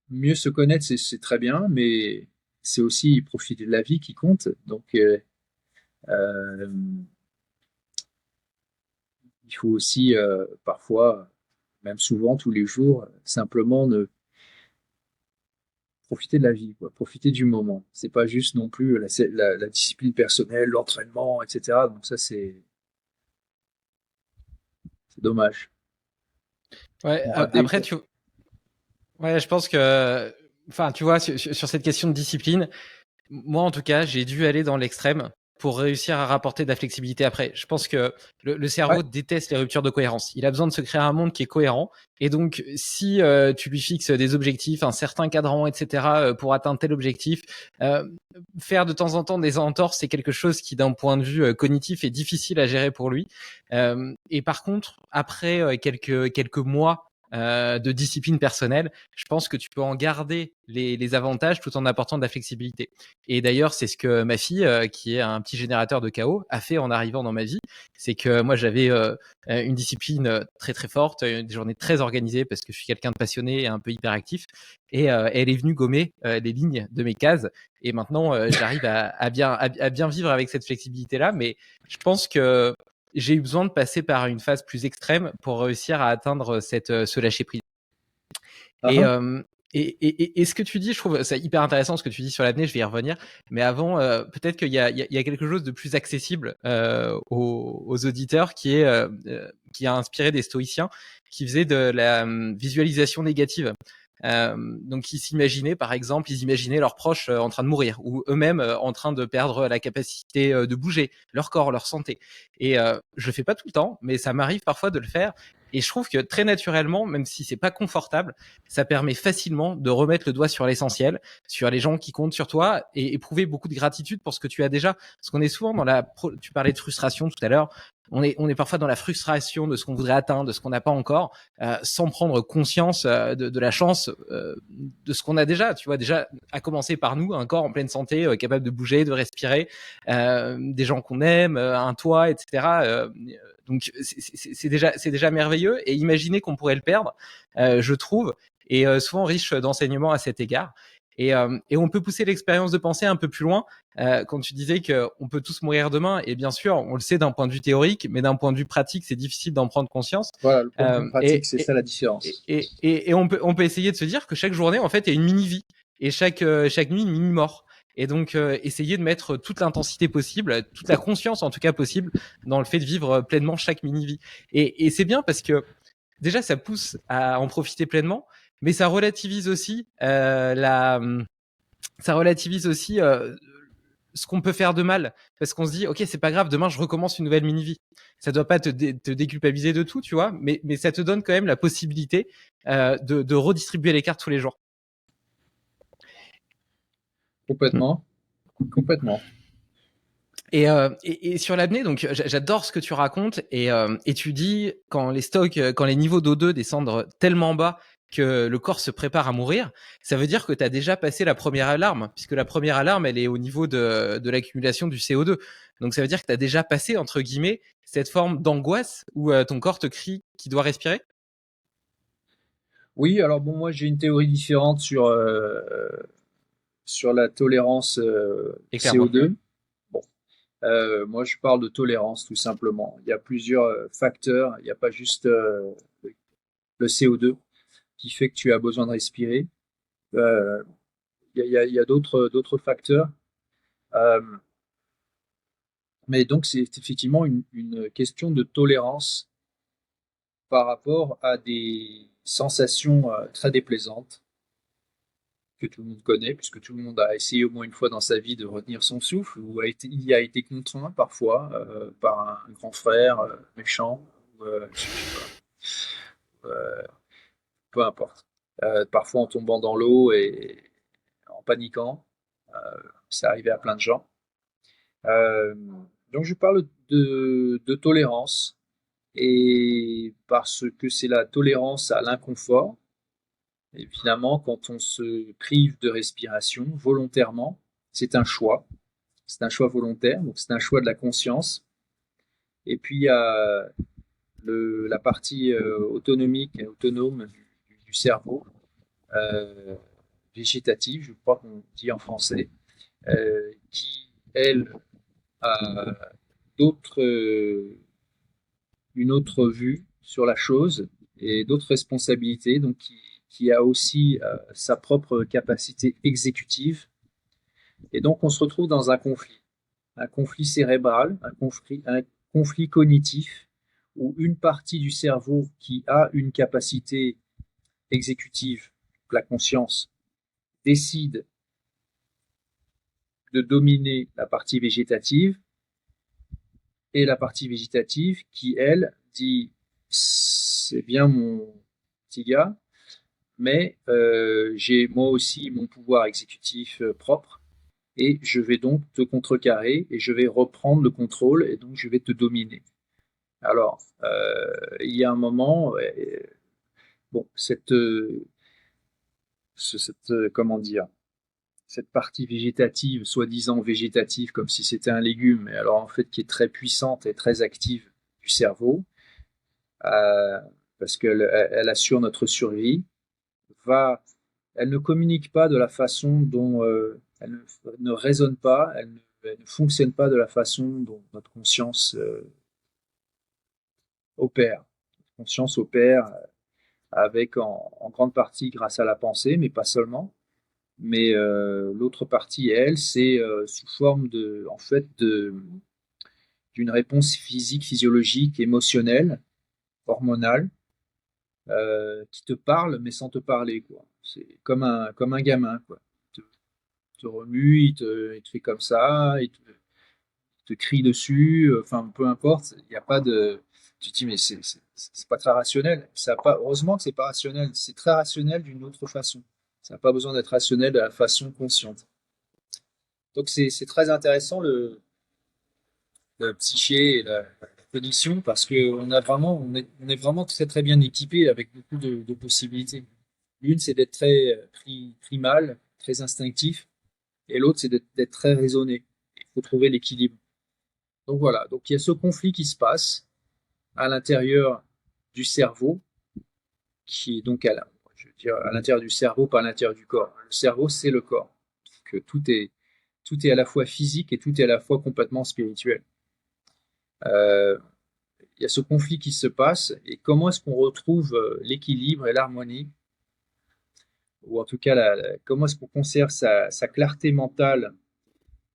mieux se connaître, c'est très bien, mais c'est aussi profiter de la vie qui compte. Donc, euh, il faut aussi parfois, même souvent, tous les jours, simplement profiter de la vie, quoi, profiter du moment. C'est pas juste non plus la discipline personnelle, l'entraînement, etc. Donc ça, c'est dommage. Ouais, On rate des... après, ouais, je pense que, enfin, tu vois, sur cette question de discipline, moi, en tout cas, j'ai dû aller dans l'extrême pour réussir à rapporter de la flexibilité après. Je pense que le Ouais, cerveau déteste les ruptures de cohérence. Il a besoin de se créer un monde qui est cohérent. Et donc, si tu lui fixes des objectifs, un certain cadran, etc., pour atteindre tel objectif, euh, faire de temps en temps des entorses, c'est quelque chose qui, d'un point de vue cognitif, est difficile à gérer pour lui. Et par contre, après quelques mois de discipline personnelle, je pense que tu peux en garder les avantages tout en apportant de la flexibilité. Et d'ailleurs, c'est ce que ma fille, qui est un petit générateur de chaos, a fait en arrivant dans ma vie. C'est que moi, j'avais une discipline très très forte, des journées très organisées parce que je suis quelqu'un de passionné et un peu hyperactif. Et elle est venue gommer les lignes de mes cases. Et maintenant, j'arrive à bien vivre avec cette flexibilité-là. Mais je pense que j'ai eu besoin de passer par une phase plus extrême pour réussir à atteindre ce lâcher prise. Et, uh-huh. et ce que tu dis, je trouve c'est hyper intéressant ce que tu dis sur l'apnée, je vais y revenir. Mais avant, peut-être qu'il y a quelque chose de plus accessible aux auditeurs qui a inspiré des stoïciens qui faisaient de la visualisation négative. Donc ils s'imaginaient, par exemple, ils imaginaient leurs proches en train de mourir ou eux-mêmes en train de perdre la capacité de bouger, leur corps, leur santé. Et je le fais pas tout le temps, mais ça m'arrive parfois de le faire. Et je trouve que très naturellement, même si c'est pas confortable, ça permet facilement de remettre le doigt sur l'essentiel, sur les gens qui comptent sur toi et éprouver beaucoup de gratitude pour ce que tu as déjà. Parce qu'on est souvent dans tu parlais de frustration tout à l'heure. On est parfois dans la frustration de ce qu'on voudrait atteindre, de ce qu'on n'a pas encore, sans prendre conscience de la chance de ce qu'on a déjà. Tu vois, déjà, à commencer par nous, un corps en pleine santé, capable de bouger, de respirer, des gens qu'on aime, un toit, etc. Donc, c'est déjà merveilleux. Et imaginer qu'on pourrait le perdre, je trouve, et souvent riche d'enseignements à cet égard. Et on peut pousser l'expérience de pensée un peu plus loin. Quand tu disais qu'on peut tous mourir demain, et bien sûr, on le sait d'un point de vue théorique, mais d'un point de vue pratique, c'est difficile d'en prendre conscience. Voilà, le point de vue Euh, pratique, et, c'est ça la différence. et on peut essayer de se dire que chaque journée, en fait, est une mini-vie, et chaque nuit, une mini-mort. Et donc, essayer de mettre toute l'intensité possible, toute la conscience en tout cas possible, dans le fait de vivre pleinement chaque mini-vie. Et c'est bien parce que déjà, ça pousse à en profiter pleinement, mais ça relativise aussi ce qu'on peut faire de mal, parce qu'on se dit, ok, c'est pas grave, demain je recommence une nouvelle mini-vie. Ça doit pas te déculpabiliser de tout, tu vois, mais ça te donne quand même la possibilité de redistribuer les cartes tous les jours. Complètement, complètement. Et sur l'apnée, donc j'adore ce que tu racontes et tu dis quand les niveaux d'O2 descendent tellement bas que le corps se prépare à mourir, ça veut dire que tu as déjà passé la première alarme, puisque la première alarme, elle est au niveau de l'accumulation du CO2. Donc ça veut dire que tu as déjà passé, entre guillemets, cette forme d'angoisse où ton corps te crie qu'il doit respirer. Oui, alors bon, moi j'ai une théorie différente sur la tolérance Éclaire-moi. CO2. Bon, moi je parle de tolérance tout simplement. Il y a plusieurs facteurs, il n'y a pas juste le CO2 qui fait que tu as besoin de respirer. Euh, il y a d'autres facteurs. Euh, mais donc c'est effectivement une question de tolérance par rapport à des sensations très déplaisantes que tout le monde connaît, puisque tout le monde a essayé au moins une fois dans sa vie de retenir son souffle, ou il y a été contraint parfois par un grand frère méchant, ou, je sais pas, euh, peu importe. Parfois en tombant dans l'eau et en paniquant, c'est arrivé à plein de gens. Euh, donc je parle de tolérance, et parce que c'est la tolérance à l'inconfort. Évidemment, quand on se prive de respiration volontairement, c'est un choix. c'est un choix volontaire, donc c'est un choix de la conscience. Et puis il y a la partie autonomique, autonome du cerveau, euh, végétative, je crois qu'on dit en français, qui, elle, a d'autres, une autre vue sur la chose et d'autres responsabilités, donc qui a aussi sa propre capacité exécutive. Et donc on se retrouve dans un conflit cérébral, un conflit cognitif, où une partie du cerveau qui a une capacité exécutive, la conscience, décide de dominer la partie végétative, et la partie végétative qui, elle, dit c'est bien mon petit gars, mais j'ai moi aussi mon pouvoir exécutif propre, et je vais donc te contrecarrer, et je vais reprendre le contrôle, et donc je vais te dominer. Alors, il y a un moment, bon, comment dire, cette partie végétative, soi-disant végétative, comme si c'était un légume, mais alors en fait qui est très puissante et très active du cerveau, euh, parce qu'elle assure notre survie, elle ne communique pas de la façon dont elle ne raisonne pas, elle ne fonctionne pas de la façon dont notre conscience opère. Notre conscience opère avec en grande partie grâce à la pensée, mais pas seulement. Mais l'autre partie, elle, c'est sous forme en fait, d'une réponse physique, physiologique, émotionnelle, hormonale, qui te parle, mais sans te parler, quoi. C'est comme un gamin, quoi. Il te remue, il te fait comme ça, il te crie dessus, enfin, peu importe, il n'y a pas de. Tu te dis, mais c'est pas très rationnel. Ça a pas, heureusement que c'est pas rationnel. C'est très rationnel d'une autre façon. Ça n'a pas besoin d'être rationnel de la façon consciente. Donc c'est très intéressant le psyché et la cognition, parce que on est vraiment très très bien équipé avec beaucoup de possibilités. L'une, c'est d'être très primal, très instinctif, et l'autre, c'est d'être très raisonné. Il faut trouver l'équilibre. Donc voilà, donc il y a ce conflit qui se passe à l'intérieur du cerveau, qui est donc je veux dire, à l'intérieur du cerveau, pas à l'intérieur du corps. Le cerveau, c'est le corps. Donc, tout est à la fois physique et tout est à la fois complètement spirituel. Euh, il y a ce conflit qui se passe, et comment est-ce qu'on retrouve l'équilibre et l'harmonie, ou en tout cas comment est-ce qu'on conserve sa clarté mentale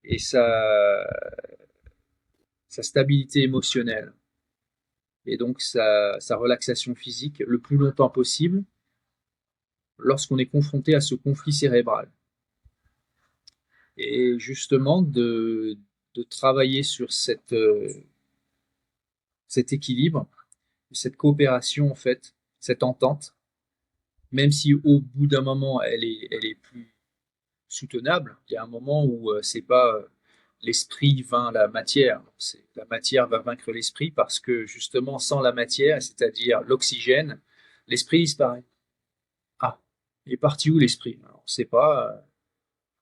et sa stabilité émotionnelle, et donc sa relaxation physique le plus longtemps possible lorsqu'on est confronté à ce conflit cérébral. Et justement de travailler sur cet équilibre, cette coopération en fait, cette entente, même si au bout d'un moment elle est plus soutenable. Il y a un moment où c'est pas l'esprit vainc la matière, c'est la matière va vaincre l'esprit, parce que justement sans la matière, c'est-à-dire l'oxygène, l'esprit disparaît. Ah, il est parti où l'esprit? On ne sait pas.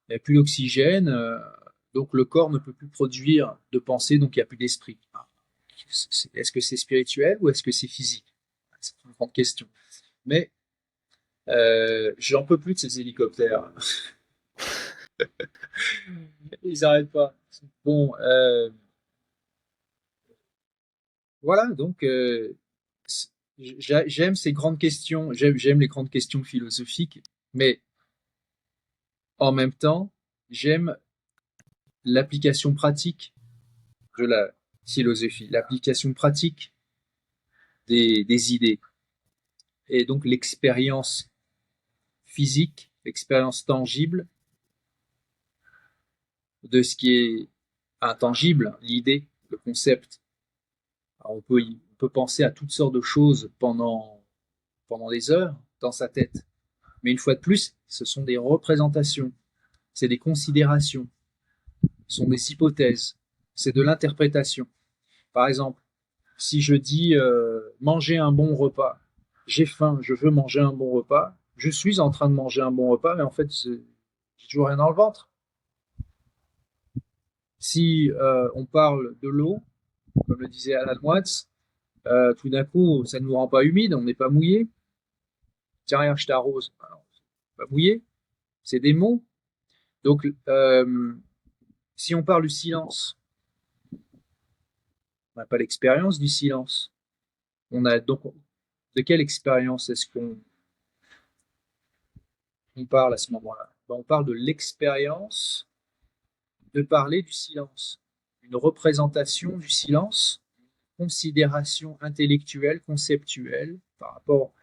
Il n'y a plus d'oxygène, donc le corps ne peut plus produire de pensée, donc il n'y a plus d'esprit. Ah, est-ce que c'est spirituel ou est-ce que c'est physique? C'est une grande question. Mais j'en peux plus de ces hélicoptères. Ils n'arrêtent pas. Bon, voilà, donc j'aime ces grandes questions, j'aime les grandes questions philosophiques, mais en même temps, j'aime l'application pratique de la philosophie, l'application pratique des idées, et donc l'expérience physique, l'expérience tangible de ce qui est intangible, l'idée, le concept. Alors on peut penser à toutes sortes de choses pendant des heures dans sa tête. Mais une fois de plus, ce sont des représentations, c'est des considérations, ce sont des hypothèses, c'est de l'interprétation. Par exemple, si je dis manger un bon repas, j'ai faim, je veux manger un bon repas, je suis en train de manger un bon repas, mais en fait, j'ai toujours rien dans le ventre. Si on parle de l'eau, comme le disait Alan Watts, tout d'un coup, ça ne nous rend pas humide, on n'est pas mouillé. Tiens, regarde, je t'arrose. Alors, pas mouillé, c'est des mots. Donc, si on parle du silence, on n'a pas l'expérience du silence. On a donc de quelle expérience est-ce qu'on parle à ce moment-là? Ben, on parle de l'expérience de parler du silence, une représentation du silence, considération intellectuelle, conceptuelle par rapport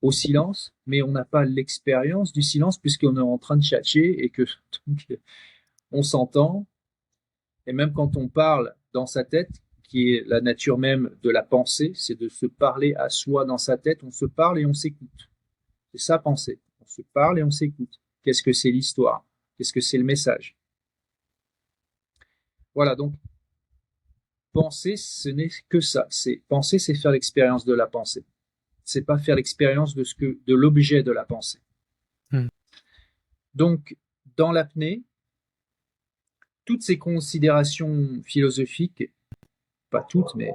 au silence, mais on n'a pas l'expérience du silence puisqu'on est en train de tchatcher et que donc, on s'entend. Et même quand on parle dans sa tête, qui est la nature même de la pensée, c'est de se parler à soi dans sa tête, on se parle et on s'écoute. C'est ça penser. On se parle et on s'écoute. Qu'est-ce que c'est l'histoire? Qu'est-ce que c'est le message? Voilà, donc penser, ce n'est que ça. C'est penser, c'est faire l'expérience de la pensée. C'est pas faire l'expérience de l'objet de la pensée. Hmm. Donc, dans l'apnée, toutes ces considérations philosophiques, pas toutes, mais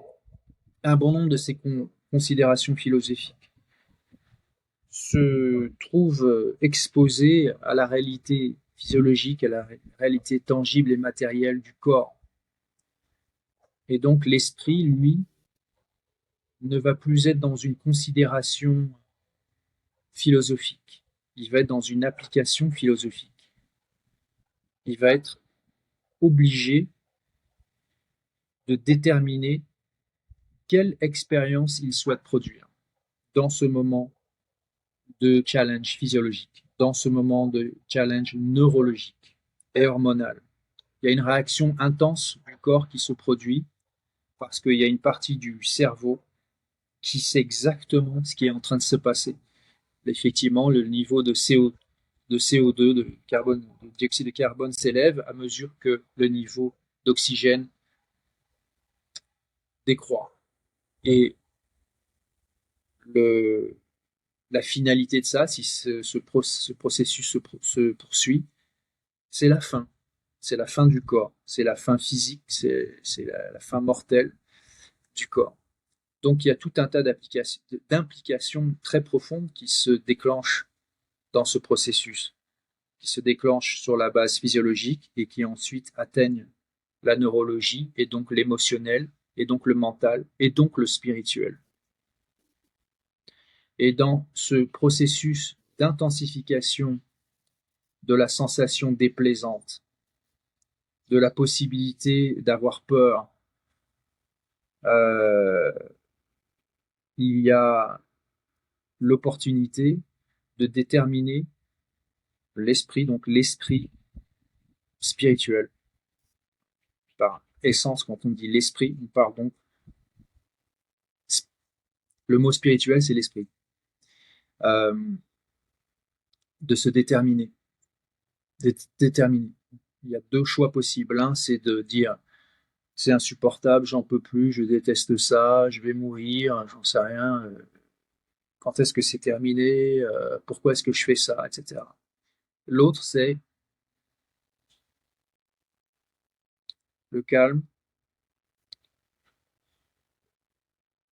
un bon nombre de ces considérations philosophiques se trouvent exposées à la réalité physiologique, à la réalité tangible et matérielle du corps. Et donc l'esprit, lui, ne va plus être dans une considération philosophique. Il va être dans une application philosophique. Il va être obligé de déterminer quelle expérience il souhaite produire dans ce moment de challenge physiologique, dans ce moment de challenge neurologique et hormonal. Il y a une réaction intense du corps qui se produit parce qu'il y a une partie du cerveau qui sait exactement ce qui est en train de se passer. Effectivement, le niveau de CO2, de dioxyde de carbone s'élève à mesure que le niveau d'oxygène décroît. Et la finalité de ça, si ce processus se poursuit, c'est la fin. C'est la fin du corps. C'est la fin physique, c'est la fin mortelle du corps. Donc il y a tout un tas d'implications très profondes qui se déclenchent dans ce processus, qui se déclenchent sur la base physiologique et qui ensuite atteignent la neurologie et donc l'émotionnel et donc le mental et donc le spirituel. Et dans ce processus d'intensification de la sensation déplaisante, de la possibilité d'avoir peur, il y a l'opportunité de déterminer l'esprit, donc l'esprit spirituel. Par essence, quand on dit l'esprit, on parle donc. Le mot spirituel, c'est l'esprit. De se déterminer. Déterminer. Il y a deux choix possibles. L'un, c'est de dire c'est insupportable, j'en peux plus, je déteste ça, je vais mourir, j'en sais rien. Quand est-ce que c'est terminé? Pourquoi est-ce que je fais ça, etc. L'autre, c'est le calme,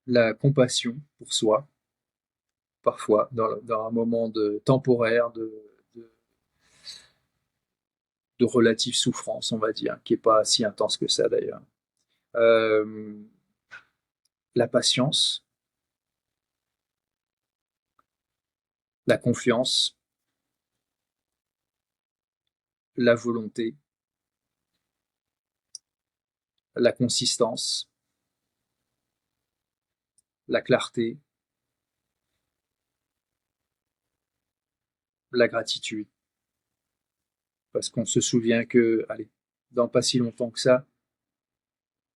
la compassion pour soi, parfois, dans un moment temporaire de relative souffrance, on va dire, qui n'est pas si intense que ça d'ailleurs. La patience, la confiance, la volonté, la consistance, la clarté, la gratitude. Parce qu'on se souvient que, allez, dans pas si longtemps que ça,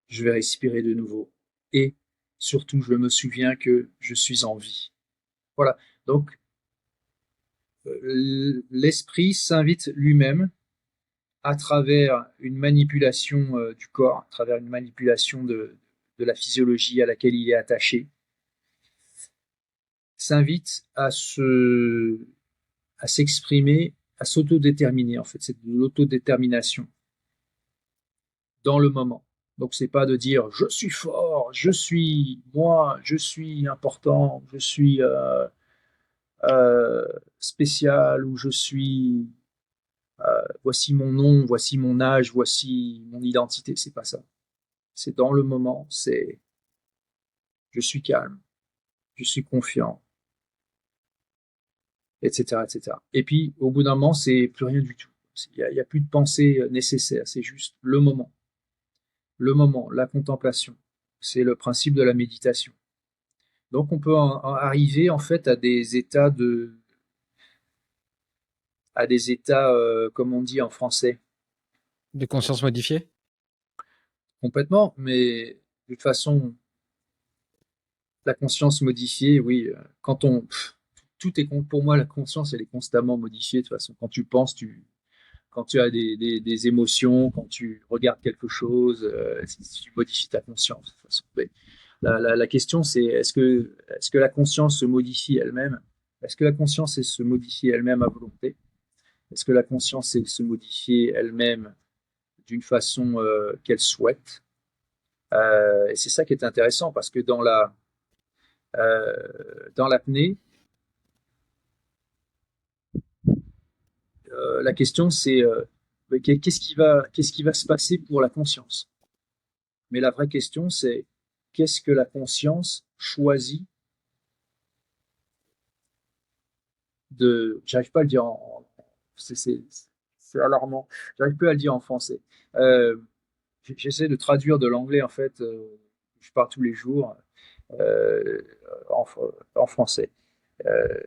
je vais respirer de nouveau. Et surtout, je me souviens que je suis en vie. Voilà. Donc, l'esprit s'invite lui-même à travers une manipulation du corps, à travers une manipulation de la physiologie à laquelle il est attaché, s'invite à s'exprimer, à s'autodéterminer. En fait, c'est de l'autodétermination. dans le moment. Donc, c'est pas de dire je suis fort, je suis moi, je suis important, je suis spécial, ou je suis voici mon nom, voici mon âge, voici mon identité. C'est pas ça. C'est dans le moment. C'est je suis calme, je suis confiant, etc., etc. Et puis, au bout d'un moment, c'est plus rien du tout. Il y a plus de pensée nécessaire. C'est juste le moment, la contemplation. C'est le principe de la méditation. Donc, on peut arriver en fait à des états, comme on dit en français, De conscience modifiée? complètement, mais de toute façon, la conscience modifiée, oui, quand on, tout est, pour moi, la conscience, elle est constamment modifiée, de toute façon. Quand tu penses, quand tu as des émotions, quand tu regardes quelque chose, tu modifies ta conscience, de toute façon. Mais la question, c'est est-ce que la conscience se modifie elle-même? Est-ce que la conscience elle, se modifie elle-même à volonté? Est-ce que la conscience elle, se modifie elle-même d'une façon qu'elle souhaite? Et c'est ça qui est intéressant parce que dans l'apnée, la question c'est qu'est-ce qui va se passer pour la conscience? Mais la vraie question c'est qu'est-ce que la conscience choisit de. J'arrive pas à le dire c'est alarmant. J'arrive plus à le dire en français. Euh, J'essaie de traduire de l'anglais en fait. Je pars tous les jours euh, en, en français. Euh,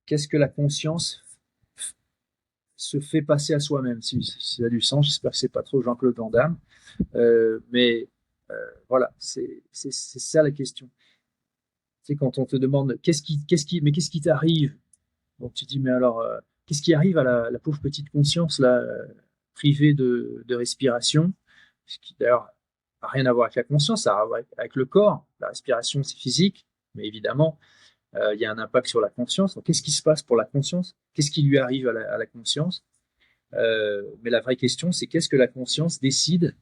Qu'est-ce que la conscience se fait passer à soi-même, si ça a du sens. J'espère que c'est pas trop Jean-Claude Van Damme. Mais voilà, c'est ça la question. C'est quand on te demande qu'est-ce qui t'arrive. Donc tu dis mais alors qu'est-ce qui arrive à la pauvre petite conscience là, privée de respiration, ce qui d'ailleurs n'a rien à voir avec la conscience, ça a à voir avec le corps. La respiration c'est physique, mais évidemment il y a un impact sur la conscience. Donc qu'est-ce qui se passe pour la conscience? Qu'est-ce qui lui arrive à la conscience? Mais la vraie question, c'est qu'est-ce que la conscience décide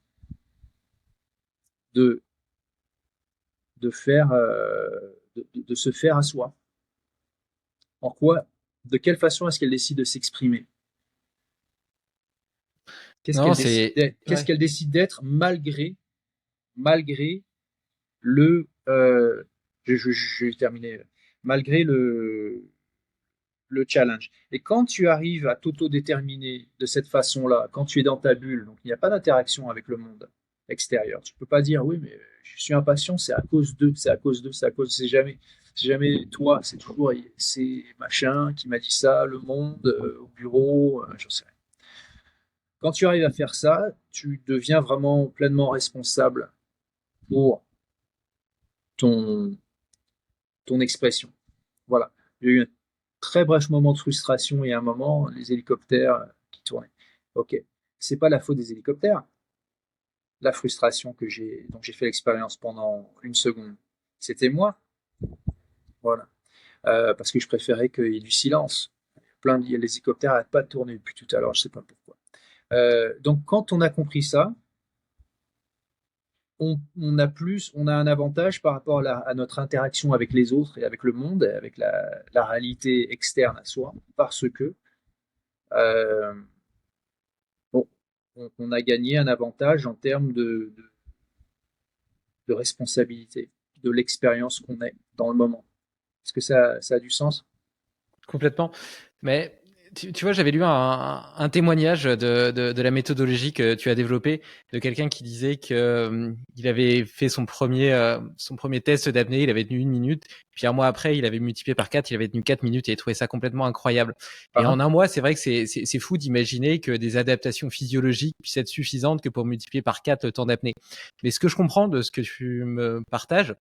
de, de faire, de se faire à soi? En quoi, de quelle façon est-ce qu'elle décide de s'exprimer? Non, c'est Qu'est-ce ouais. qu'elle décide d'être malgré le, je vais terminer, malgré le challenge. Et quand tu arrives à t'auto-déterminer de cette façon-là, quand tu es dans ta bulle, donc il n'y a pas d'interaction avec le monde extérieur, tu ne peux pas dire oui, mais je suis impatient, c'est à cause d'eux, c'est à cause d'eux, c'est jamais toi, c'est toujours c'est machin qui m'a dit ça, le monde, au bureau, j'en sais rien. Quand tu arrives à faire ça, tu deviens vraiment pleinement responsable pour ton, ton expression. Voilà. Il y a eu un très bref moment de frustration et un moment, les hélicoptères qui tournaient. Ok, c'est pas la faute des hélicoptères. La frustration dont j'ai fait l'expérience pendant une seconde, c'était moi. Voilà. Parce que je préférais qu'il y ait du silence. Les hélicoptères n'arrêtent pas de tourner depuis tout à l'heure, je sais pas pourquoi. Donc quand on a compris ça, on a un avantage par rapport à notre interaction avec les autres et avec le monde, et avec la réalité externe à soi, parce que euh, bon, on a gagné un avantage en termes de responsabilité, de l'expérience qu'on est dans le moment. Est-ce que ça a du sens? Complètement. Mais tu vois, j'avais lu un témoignage de la méthodologie que tu as développée, de quelqu'un qui disait que il avait fait son premier test d'apnée, il avait tenu 1 minute, puis un mois après, il avait multiplié par 4, il avait tenu 4 minutes et il trouvait ça complètement incroyable. Et Ah, en un mois, c'est vrai que c'est fou d'imaginer que des adaptations physiologiques puissent être suffisantes que pour multiplier par 4 le temps d'apnée. Mais ce que je comprends de ce que tu me partages,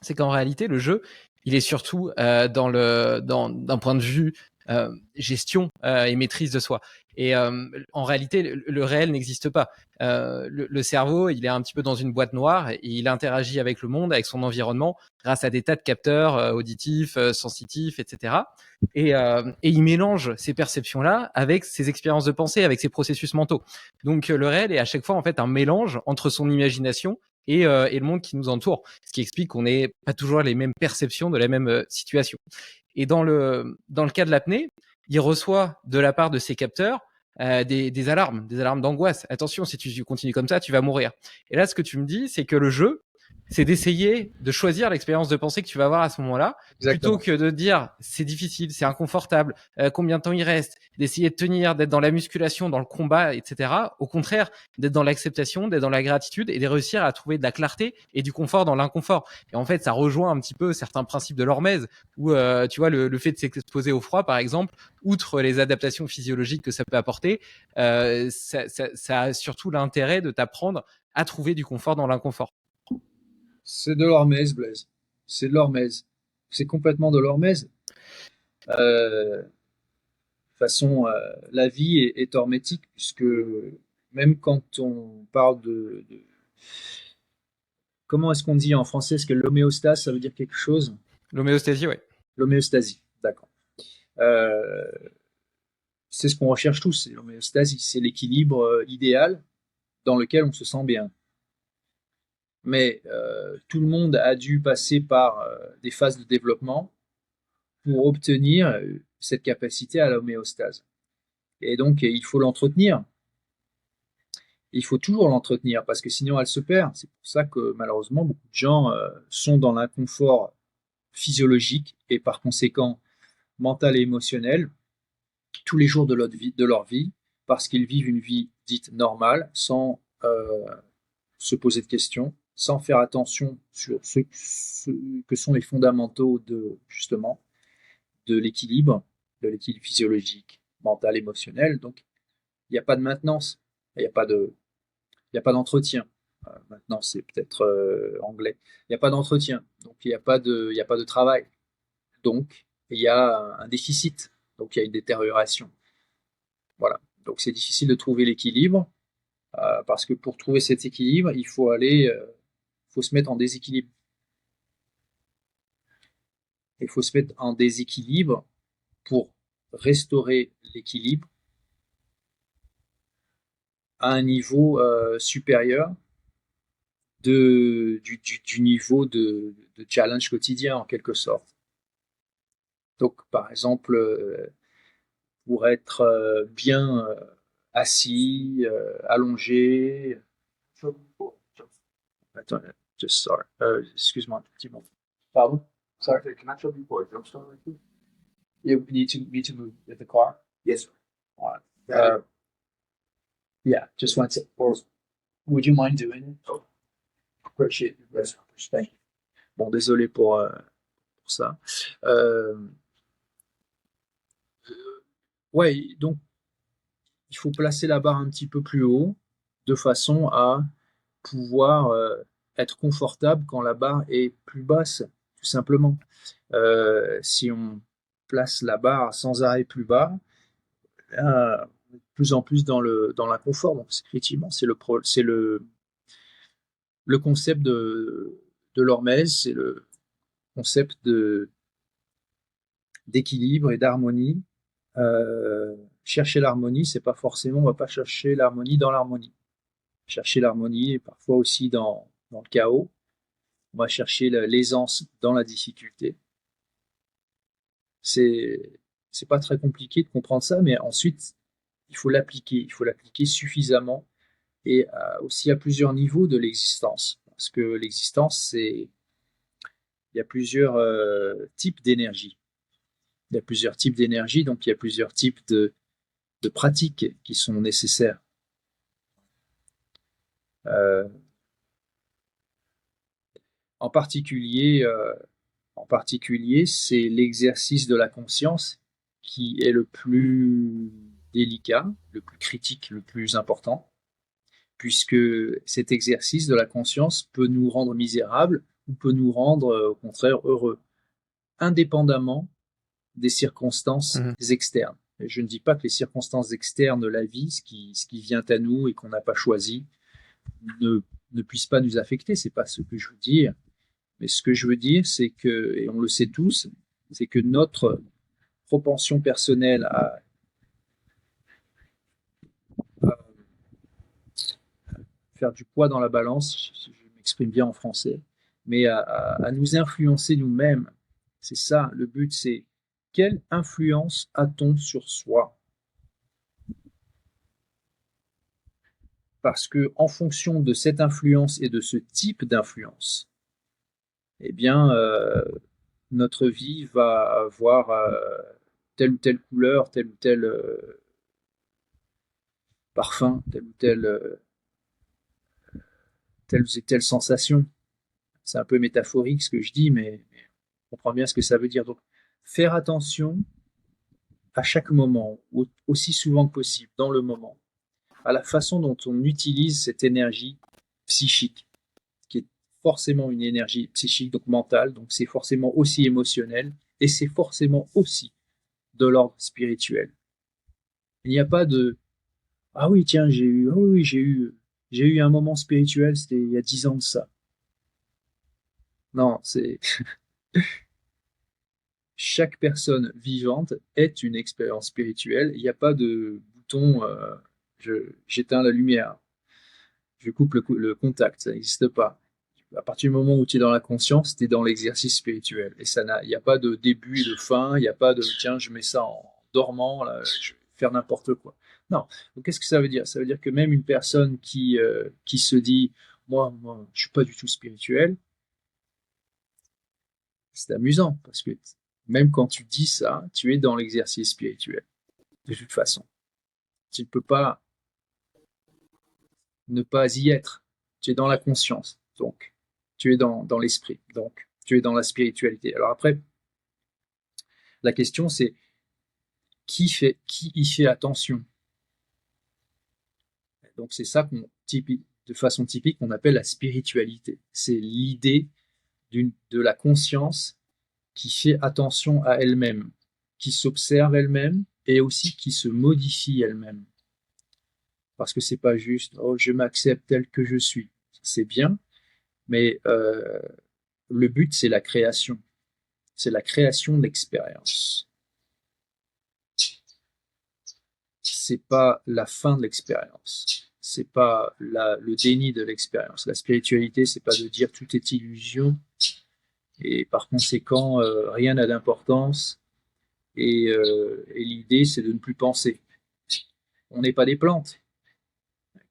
c'est qu'en réalité, le jeu, il est surtout d'un point de vue gestion et maîtrise de soi. Et en réalité, le réel n'existe pas. Le cerveau, il est un petit peu dans une boîte noire et il interagit avec le monde, avec son environnement, grâce à des tas de capteurs auditifs, sensitifs, etc. Et il mélange ces perceptions-là avec ses expériences de pensée, avec ses processus mentaux. Donc le réel est à chaque fois en fait un mélange entre son imagination et le monde qui nous entoure, ce qui explique qu'on n'ait pas toujours les mêmes perceptions de la même situation. Et dans le cas de l'apnée, il reçoit de la part de ses capteurs des alarmes d'angoisse. Attention, si tu continues comme ça, tu vas mourir. Et là, ce que tu me dis, c'est que le jeu, c'est d'essayer de choisir l'expérience de pensée que tu vas avoir à ce moment-là, Exactement. plutôt que de dire c'est difficile, c'est inconfortable, combien de temps il reste, d'essayer de tenir, d'être dans la musculation, dans le combat, etc. Au contraire, d'être dans l'acceptation, d'être dans la gratitude et de réussir à trouver de la clarté et du confort dans l'inconfort. Et en fait, ça rejoint un petit peu certains principes de l'hormèse, où tu vois le fait de s'exposer au froid, par exemple, outre les adaptations physiologiques que ça peut apporter, ça a surtout l'intérêt de t'apprendre à trouver du confort dans l'inconfort. C'est de l'hormèse, Blaise. C'est de l'hormèse. C'est complètement de l'hormèse. De toute façon, la vie est hormétique, puisque même quand on parle comment est-ce qu'on dit en français? Est-ce que l'homéostase, ça veut dire quelque chose? L'homéostasie, ouais. L'homéostasie, d'accord. Euh, c'est ce qu'on recherche tous, c'est l'homéostasie, c'est l'équilibre idéal dans lequel on se sent bien. Mais tout le monde a dû passer par des phases de développement pour obtenir cette capacité à l'homéostase. Et donc, il faut l'entretenir. Il faut toujours l'entretenir parce que sinon, elle se perd. C'est pour ça que malheureusement, beaucoup de gens sont dans l'inconfort physiologique et par conséquent mental et émotionnel tous les jours de leur vie parce qu'ils vivent une vie dite normale sans se poser de questions, sans faire attention sur ce que sont les fondamentaux de justement de l'équilibre physiologique, mental, émotionnel. Donc, il n'y a pas de maintenance, il n'y a pas de, il n'y a pas d'entretien. Maintenant, c'est peut-être anglais. Il n'y a pas d'entretien, donc il y a pas de travail. Donc, il y a un déficit, donc il y a une détérioration. Voilà. Donc, c'est difficile de trouver l'équilibre parce que pour trouver cet équilibre, faut se mettre en déséquilibre. Il faut se mettre en déséquilibre pour restaurer l'équilibre à un niveau supérieur du niveau de challenge quotidien en quelque sorte. Donc par exemple, pour être bien assis, allongé. Attends, just sorry. Excuse-moi un petit moment. Pardon? Sorry. Can I trouble you for a jump start right quick? You need to move with the car? Yes, sir. All right. Yeah, just one sec. Would you mind doing it? Oh. Appreciate it. Yes, thank you. Bon, désolé pour ça. Ouais, donc il faut placer la barre un petit peu plus haut de façon à pouvoir être confortable quand la barre est plus basse, tout simplement. Si on place la barre sans arrêt plus bas, de plus en plus dans l'inconfort. Donc effectivement, c'est le concept de l'hormèse, c'est le concept d'équilibre et d'harmonie. Chercher l'harmonie, c'est pas forcément, on va pas chercher l'harmonie dans l'harmonie. Chercher l'harmonie et parfois aussi dans le chaos. On va chercher l'aisance dans la difficulté. C'est pas très compliqué de comprendre ça, mais ensuite il faut l'appliquer. Il faut l'appliquer suffisamment et aussi à plusieurs niveaux de l'existence, parce que l'existence, il y a plusieurs types d'énergie. Il y a plusieurs types d'énergie, donc il y a plusieurs types de pratiques qui sont nécessaires. En particulier, c'est l'exercice de la conscience qui est le plus délicat, le plus critique, le plus important, puisque cet exercice de la conscience peut nous rendre misérables ou peut nous rendre au contraire heureux, indépendamment des circonstances externes. Et je ne dis pas que les circonstances externes de la vie, ce qui vient à nous et qu'on n'a pas choisi, ne puisse pas nous affecter. C'est pas ce que je veux dire. Mais ce que je veux dire, c'est que, et on le sait tous, c'est que notre propension personnelle à faire du poids dans la balance, je m'exprime bien en français, mais à nous influencer nous-mêmes. C'est ça, le but, c'est quelle influence a-t-on sur soi? Parce que en fonction de cette influence et de ce type d'influence, eh bien, notre vie va avoir telle ou telle couleur, tel ou tel parfum, telle et telle sensation. C'est un peu métaphorique ce que je dis, mais on comprend bien ce que ça veut dire. Donc, faire attention à chaque moment, aussi souvent que possible, dans le moment, à la façon dont on utilise cette énergie psychique, qui est forcément une énergie psychique, donc mentale, donc c'est forcément aussi émotionnel, et c'est forcément aussi de l'ordre spirituel. Il n'y a pas de « Ah oui, tiens, j'ai eu un moment spirituel, c'était il y a 10 ans de ça. » Non, c'est... Chaque personne vivante est une expérience spirituelle. Il n'y a pas de bouton j'éteins la lumière, je coupe le contact, ça n'existe pas. À partir du moment où tu es dans la conscience, tu es dans l'exercice spirituel. Et il n'y a pas de début et de fin, il n'y a pas de tiens, je mets ça en dormant, là, je vais faire n'importe quoi. Non. Donc qu'est-ce que ça veut dire? Ça veut dire que même une personne qui se dit moi, je ne suis pas du tout spirituel, c'est amusant parce que même quand tu dis ça, tu es dans l'exercice spirituel. De toute façon, tu ne peux pas ne pas y être. Tu es dans la conscience, donc tu es dans l'esprit, donc tu es dans la spiritualité. Alors après, la question c'est qui y fait attention? Donc c'est ça de façon typique qu'on appelle la spiritualité. C'est l'idée de la conscience qui fait attention à elle-même, qui s'observe elle-même et aussi qui se modifie elle-même. Parce que c'est pas juste oh je m'accepte tel que je suis, c'est bien, mais le but c'est la création d'expérience. C'est pas la fin de l'expérience, c'est pas le déni de l'expérience. La spiritualité c'est pas de dire tout est illusion et par conséquent rien n'a d'importance et l'idée c'est de ne plus penser. On n'est pas des plantes.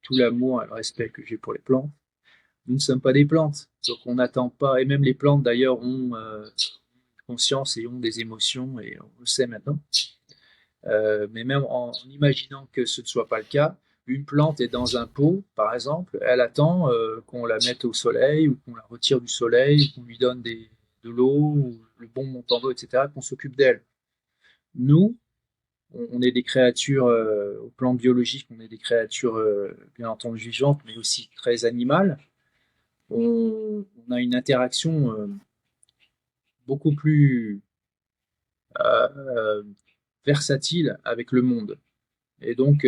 Tout l'amour et le respect que j'ai pour les plantes, nous ne sommes pas des plantes. Donc on n'attend pas, et même les plantes d'ailleurs ont conscience et ont des émotions, et on le sait maintenant. Mais même en imaginant que ce ne soit pas le cas, une plante est dans un pot, par exemple, elle attend qu'on la mette au soleil, ou qu'on la retire du soleil, ou qu'on lui donne de l'eau, ou le bon montant d'eau, etc., qu'on s'occupe d'elle. Nous, on est des créatures, au plan biologique, on est des créatures bien entendu vivantes, mais aussi très animales. On a une interaction beaucoup plus versatile avec le monde. Et donc,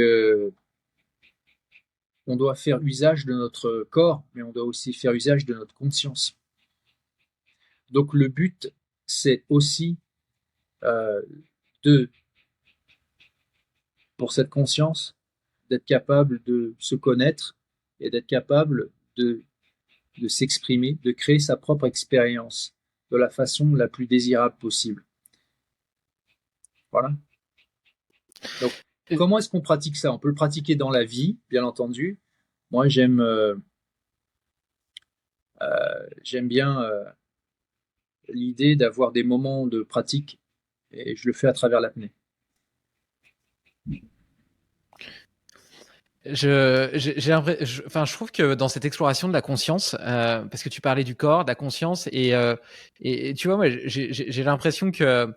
on doit faire usage de notre corps, mais on doit aussi faire usage de notre conscience. Donc, le but, c'est aussi pour cette conscience, d'être capable de se connaître et d'être capable de s'exprimer, de créer sa propre expérience de la façon la plus désirable possible. Voilà. Donc, comment est-ce qu'on pratique ça? On peut le pratiquer dans la vie, bien entendu. Moi, j'aime bien l'idée d'avoir des moments de pratique et je le fais à travers l'apnée. Je trouve que dans cette exploration de la conscience, parce que tu parlais du corps, de la conscience, et tu vois, moi, j'ai l'impression que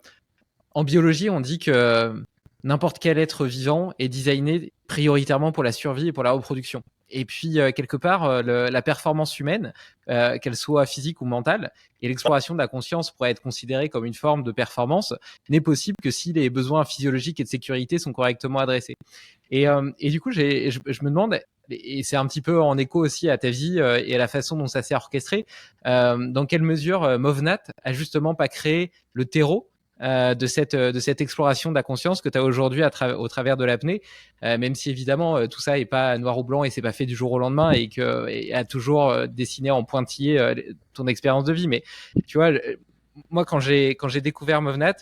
en biologie, on dit que n'importe quel être vivant est designé prioritairement pour la survie et pour la reproduction. Et puis, quelque part, la performance humaine, qu'elle soit physique ou mentale, et l'exploration de la conscience pourrait être considérée comme une forme de performance, n'est possible que si les besoins physiologiques et de sécurité sont correctement adressés. Et du coup, je me demande, et c'est un petit peu en écho aussi à ta vie et à la façon dont ça s'est orchestré, dans quelle mesure Movnat a justement pas créé le terreau de cette exploration de la conscience que tu as aujourd'hui au travers de l'apnée, même si évidemment tout ça est pas noir ou blanc et c'est pas fait du jour au lendemain et a toujours dessiné en pointillé ton expérience de vie. Mais tu vois, moi quand j'ai découvert Movnat,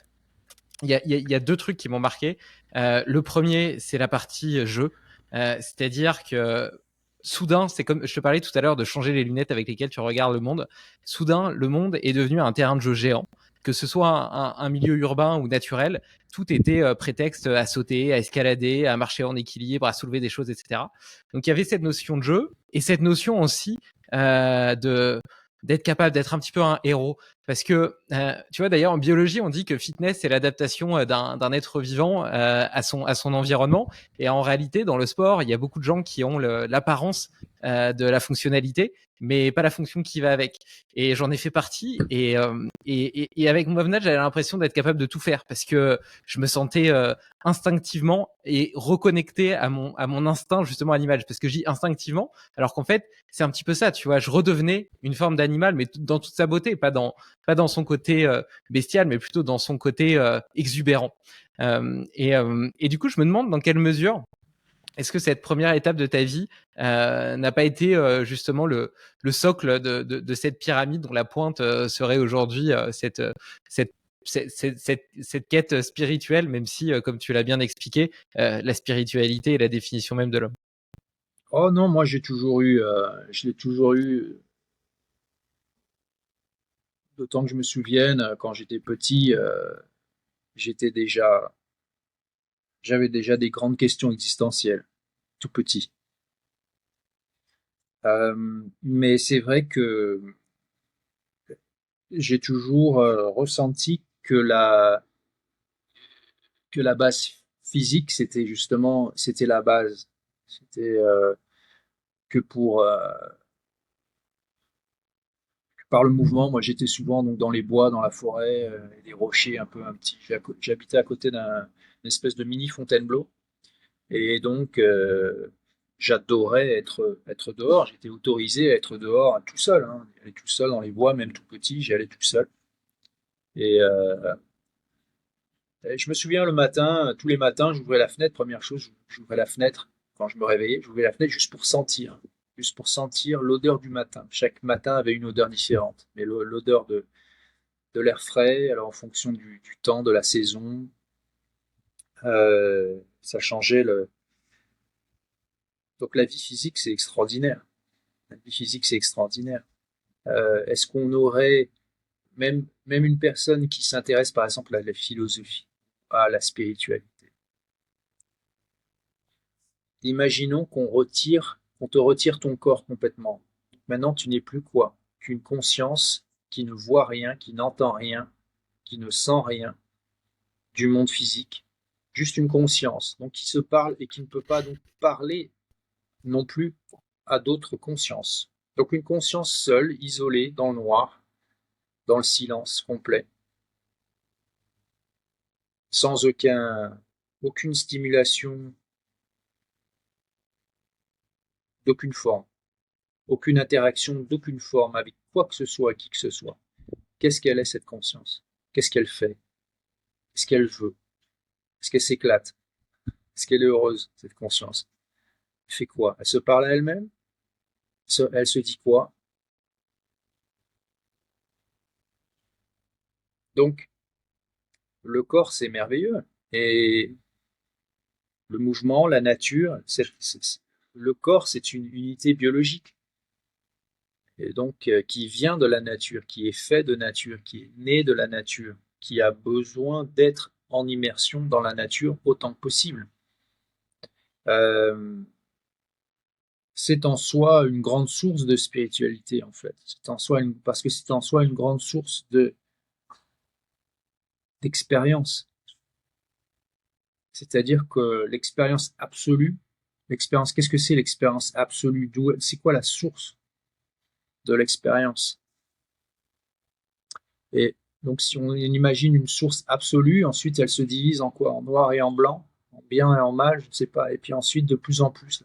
il y a deux trucs qui m'ont marqué. Le premier, c'est la partie jeu, c'est-à-dire que soudain, c'est comme je te parlais tout à l'heure de changer les lunettes avec lesquelles tu regardes le monde. Soudain, le monde est devenu un terrain de jeu géant. Que ce soit un milieu urbain ou naturel, tout était prétexte à sauter, à escalader, à marcher en équilibre, à soulever des choses, etc. Donc il y avait cette notion de jeu et cette notion aussi de d'être capable d'être un petit peu un héros. Parce que, tu vois, d'ailleurs, en biologie, on dit que fitness, c'est l'adaptation d'un être vivant à son environnement. Et en réalité, dans le sport, il y a beaucoup de gens qui ont l'apparence de la fonctionnalité, mais pas la fonction qui va avec. Et j'en ai fait partie. Et avec Movnat, j'avais l'impression d'être capable de tout faire parce que je me sentais instinctivement et reconnecté à mon instinct justement animal. Parce que je dis instinctivement, alors qu'en fait, c'est un petit peu ça, tu vois. Je redevenais une forme d'animal, mais dans toute sa beauté, pas dans son côté bestial, mais plutôt dans son côté exubérant. Et du coup, je me demande dans quelle mesure est-ce que cette première étape de ta vie n'a pas été justement le socle de cette pyramide dont la pointe serait aujourd'hui cette, cette quête spirituelle, même si, comme tu l'as bien expliqué, la spiritualité est la définition même de l'homme. Oh non, moi je l'ai toujours eu, d'autant que je me souvienne, quand j'étais petit, j'étais déjà, j'avais déjà des grandes questions existentielles, tout petit. Mais c'est vrai que j'ai toujours ressenti que la base physique, c'était la base. C'était que pour par le mouvement. Moi, j'étais souvent donc dans les bois, dans la forêt, des rochers J'habitais à côté d'une espèce de mini Fontainebleau, et donc j'adorais être dehors. J'étais autorisé à être dehors tout seul, hein. Aller tout seul dans les bois, même tout petit, j'y allais tout seul. Et, et je me souviens le matin, tous les matins, j'ouvrais la fenêtre. Première chose, j'ouvrais la fenêtre quand je me réveillais. J'ouvrais la fenêtre juste pour sentir l'odeur du matin. Chaque matin avait une odeur différente, mais l'odeur de l'air frais, alors en fonction du temps, de la saison, ça changeait le. Donc la vie physique, c'est extraordinaire. La vie physique, c'est extraordinaire. Est-ce qu'on aurait même une personne qui s'intéresse par exemple à la philosophie, à la spiritualité. Imaginons qu'on te retire ton corps complètement. Maintenant, tu n'es plus quoi? Qu'une conscience qui ne voit rien, qui n'entend rien, qui ne sent rien du monde physique. Juste une conscience, donc qui se parle et qui ne peut pas donc parler non plus à d'autres consciences. Donc une conscience seule, isolée, dans le noir, dans le silence complet, sans aucune stimulation d'aucune forme, aucune interaction d'aucune forme avec quoi que ce soit, qui que ce soit. Qu'est-ce qu'elle est, cette conscience? Qu'est-ce qu'elle fait? Qu'est-ce qu'elle veut? Est-ce qu'elle s'éclate? Est-ce qu'elle est heureuse, cette conscience? Elle fait quoi? Elle se parle à elle-même? Elle se dit quoi? Donc, le corps, c'est merveilleux. Et le mouvement, la nature, le corps, c'est une unité biologique. Et donc, qui vient de la nature, qui est fait de nature, qui est né de la nature, qui a besoin d'être en immersion dans la nature autant que possible. Euh, c'est en soi une grande source de spiritualité, en fait. Parce que c'est en soi une grande source d'expérience. C'est-à-dire que l'expérience absolue L'expérience, qu'est-ce que c'est l'expérience absolue? C'est quoi la source de l'expérience? Et donc, si on imagine une source absolue, ensuite elle se divise en quoi? En noir et en blanc, en bien et en mal, je ne sais pas. Et puis ensuite, de plus en plus.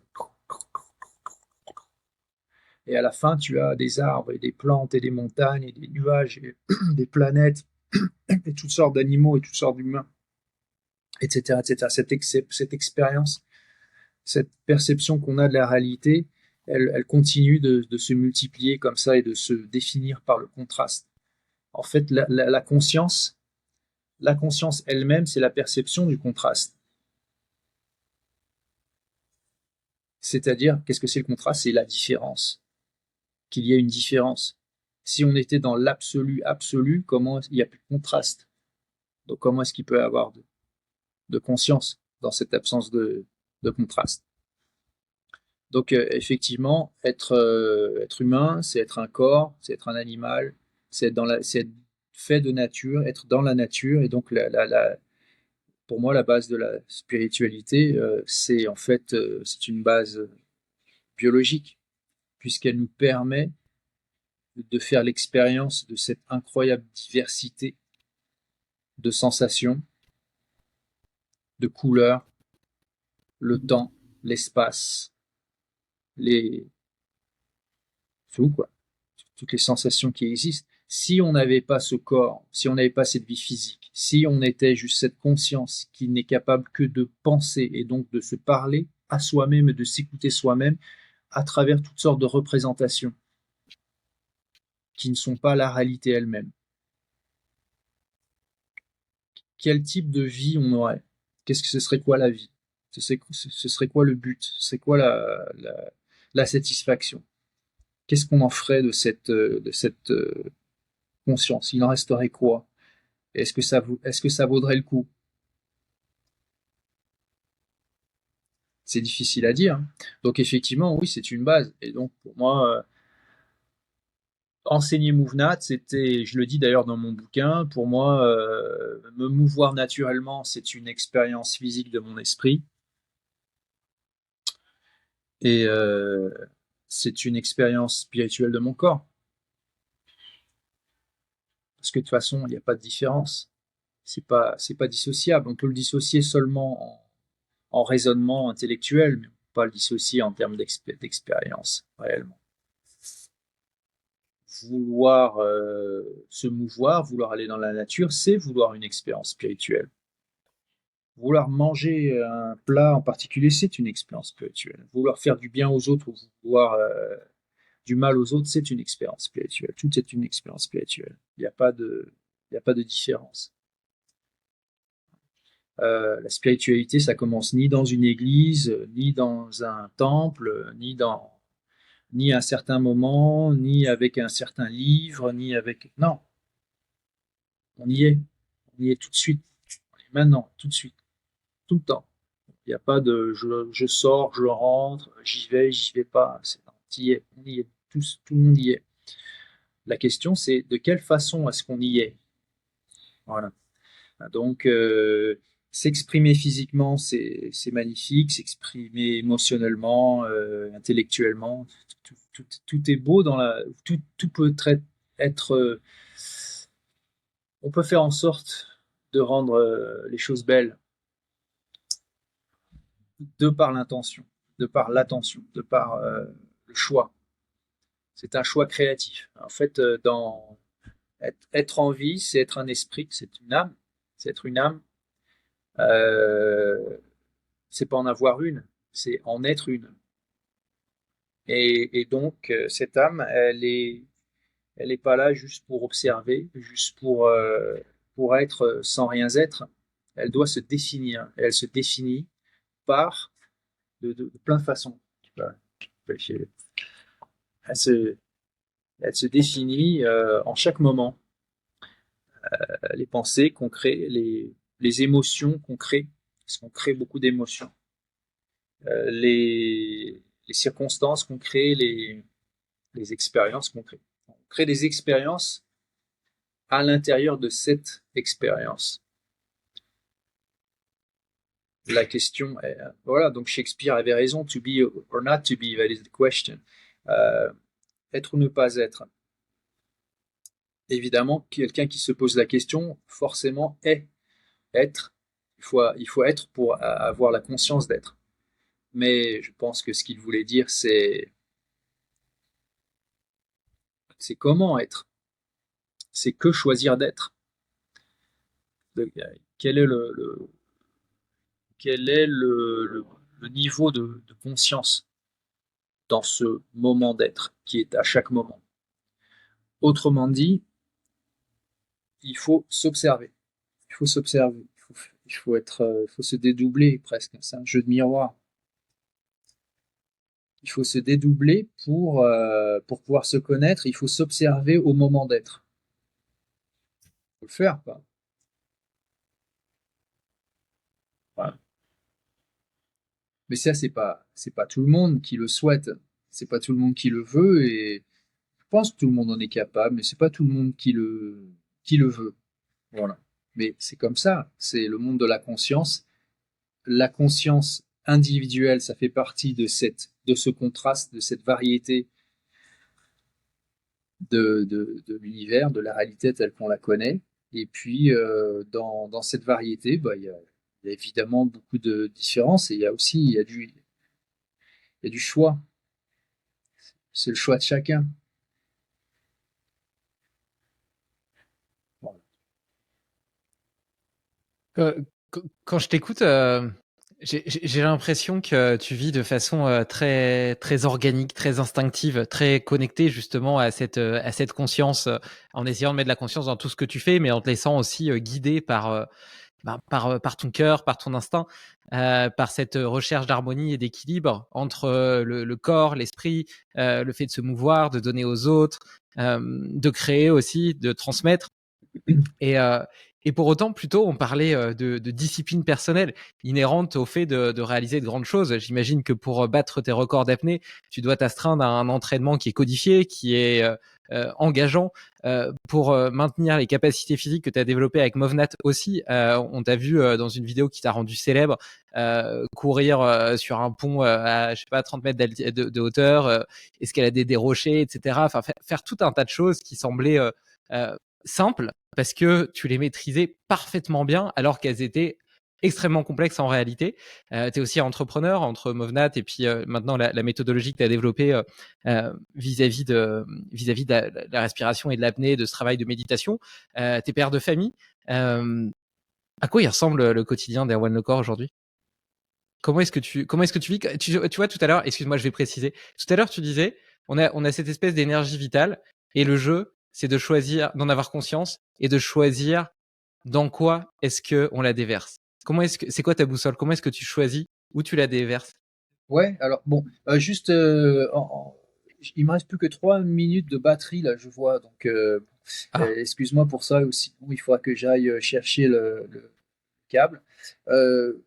Et à la fin, tu as des arbres et des plantes et des montagnes et des nuages et des planètes et toutes sortes d'animaux et toutes sortes d'humains, etc., etc. Cette expérience, cette perception qu'on a de la réalité, elle continue de se multiplier comme ça et de se définir par le contraste. En fait, la conscience elle-même, c'est la perception du contraste. C'est-à-dire, qu'est-ce que c'est le contraste? C'est la différence. Qu'il y ait une différence. Si on était dans l'absolu absolu, comment il n'y a plus de contraste? Donc comment est-ce qu'il peut y avoir de conscience dans cette absence de contraste? Donc effectivement, être humain, c'est être un corps, c'est être un animal, c'est être fait de nature, être dans la nature. Et donc pour moi, la base de la spiritualité, c'est en fait c'est une base biologique, puisqu'elle nous permet de faire l'expérience de cette incroyable diversité de sensations, de couleurs, le temps, l'espace, les tout quoi, toutes les sensations qui existent. Si on n'avait pas ce corps, si on n'avait pas cette vie physique, si on était juste cette conscience qui n'est capable que de penser et donc de se parler à soi-même et de s'écouter soi-même à travers toutes sortes de représentations qui ne sont pas la réalité elle-même. Quel type de vie on aurait? Qu'est-ce que ce serait quoi la vie? Ce serait quoi le but? Ce serait quoi la satisfaction? Qu'est-ce qu'on en ferait de cette conscience? Il en resterait quoi? Est-ce que ça vaudrait le coup? C'est difficile à dire. Donc effectivement, oui, c'est une base. Et donc pour moi, enseigner Mouvenat, c'était, je le dis d'ailleurs dans mon bouquin, pour moi, me mouvoir naturellement, c'est une expérience physique de mon esprit. Et c'est une expérience spirituelle de mon corps. Parce que de toute façon, il n'y a pas de différence. C'est pas dissociable. On peut le dissocier seulement en raisonnement intellectuel, mais on ne peut pas le dissocier en termes d'expérience, réellement. Vouloir se mouvoir, vouloir aller dans la nature, c'est vouloir une expérience spirituelle. Vouloir manger un plat en particulier, c'est une expérience spirituelle. Vouloir faire du bien aux autres ou vouloir du mal aux autres, c'est une expérience spirituelle. Tout est une expérience spirituelle. Il n'y a pas de différence. La spiritualité, ça commence ni dans une église, ni dans un temple, ni à un certain moment, ni avec un certain livre, ni avec... Non, on y est. On y est tout de suite. On y est maintenant, tout de suite, tout le temps. Il n'y a pas de je sors, je rentre, j'y vais pas. On y est. Tout le monde y est. La question, c'est de quelle façon est-ce qu'on y est? Voilà. Donc, s'exprimer physiquement, c'est magnifique. S'exprimer émotionnellement, intellectuellement, tout est beau tout peut être on peut faire en sorte de rendre les choses belles de par l'intention, de par l'attention, de par le choix. C'est un choix créatif. En fait, être en vie, c'est être un esprit, c'est une âme, c'est être une âme. Euh, c'est pas en avoir une, c'est en être une. Et donc, cette âme, elle est pas là juste pour observer, juste pour être sans rien être. Elle doit se définir. Et elle se définit par de plein de façons. Elle se, elle se définit en chaque moment. Les pensées qu'on crée, les émotions qu'on crée, parce qu'on crée beaucoup d'émotions. Les circonstances qu'on crée, les expériences qu'on crée. On crée des expériences à l'intérieur de cette expérience. La question est, voilà, donc Shakespeare avait raison, to be or not to be, that is the question. Euh, Être ou ne pas être. Évidemment, quelqu'un qui se pose la question, forcément, est être. Il faut être pour avoir la conscience d'être. Mais je pense que ce qu'il voulait dire, c'est comment être. C'est que choisir d'être. Quel est le niveau de conscience dans ce moment d'être qui est à chaque moment. Autrement dit, il faut s'observer. Il faut s'observer. Il faut se dédoubler presque. C'est un jeu de miroir. Il faut se dédoubler pour pouvoir se connaître. Il faut s'observer au moment d'être. Il faut le faire, quoi. Voilà. Mais ça, c'est pas tout le monde qui le souhaite. C'est pas tout le monde qui le veut et je pense que tout le monde en est capable, mais c'est pas tout le monde qui le veut. Voilà. Mais c'est comme ça. C'est le monde de la conscience. La conscience individuelle, ça fait partie de ce contraste, de cette variété de l'univers, de la réalité telle qu'on la connaît. Et puis, dans cette variété, bah, il y a évidemment beaucoup de différences et il y a aussi il y a du choix. C'est le choix de chacun. Voilà. Euh, Quand je t'écoute, j'ai l'impression que tu vis de façon très, très organique, très instinctive, très connectée justement à cette conscience, en essayant de mettre de la conscience dans tout ce que tu fais, mais en te laissant aussi guider par ton cœur, par ton instinct, par cette recherche d'harmonie et d'équilibre entre le corps, l'esprit, le fait de se mouvoir, de donner aux autres, de créer aussi, de transmettre. Et, euh, et pour autant, plutôt, on parlait de discipline personnelle inhérente au fait de réaliser de grandes choses. J'imagine que pour battre tes records d'apnée, tu dois t'astreindre à un entraînement qui est codifié, qui est engageant pour maintenir les capacités physiques que tu as développées avec Movnat aussi. On t'a vu dans une vidéo qui t'a rendu célèbre courir sur un pont à, je sais pas, 30 mètres de hauteur, escalader des rochers, etc. Enfin, faire tout un tas de choses qui semblaient euh, simples parce que tu les maîtrisais parfaitement bien alors qu'elles étaient extrêmement complexes en réalité. Tu es aussi entrepreneur entre Movnat et puis maintenant la méthodologie que tu as développée vis-à-vis de la respiration et de l'apnée, de ce travail de méditation. T'es père de famille. À quoi il ressemble le quotidien d'Erwan Lecor aujourd'hui? Comment est-ce que tu vis tu vois tout à l'heure, excuse-moi, je vais préciser. Tout à l'heure, tu disais, on a cette espèce d'énergie vitale et le jeu, c'est de choisir, d'en avoir conscience et de choisir dans quoi est-ce que on la déverse. C'est quoi ta boussole? Comment est-ce que tu choisis où tu la déverses? Ouais, alors bon, juste, il me reste plus que 3 minutes de batterie là, je vois. Donc, Ah, excuse-moi pour ça aussi. Bon, il faudra que j'aille chercher le câble. Euh,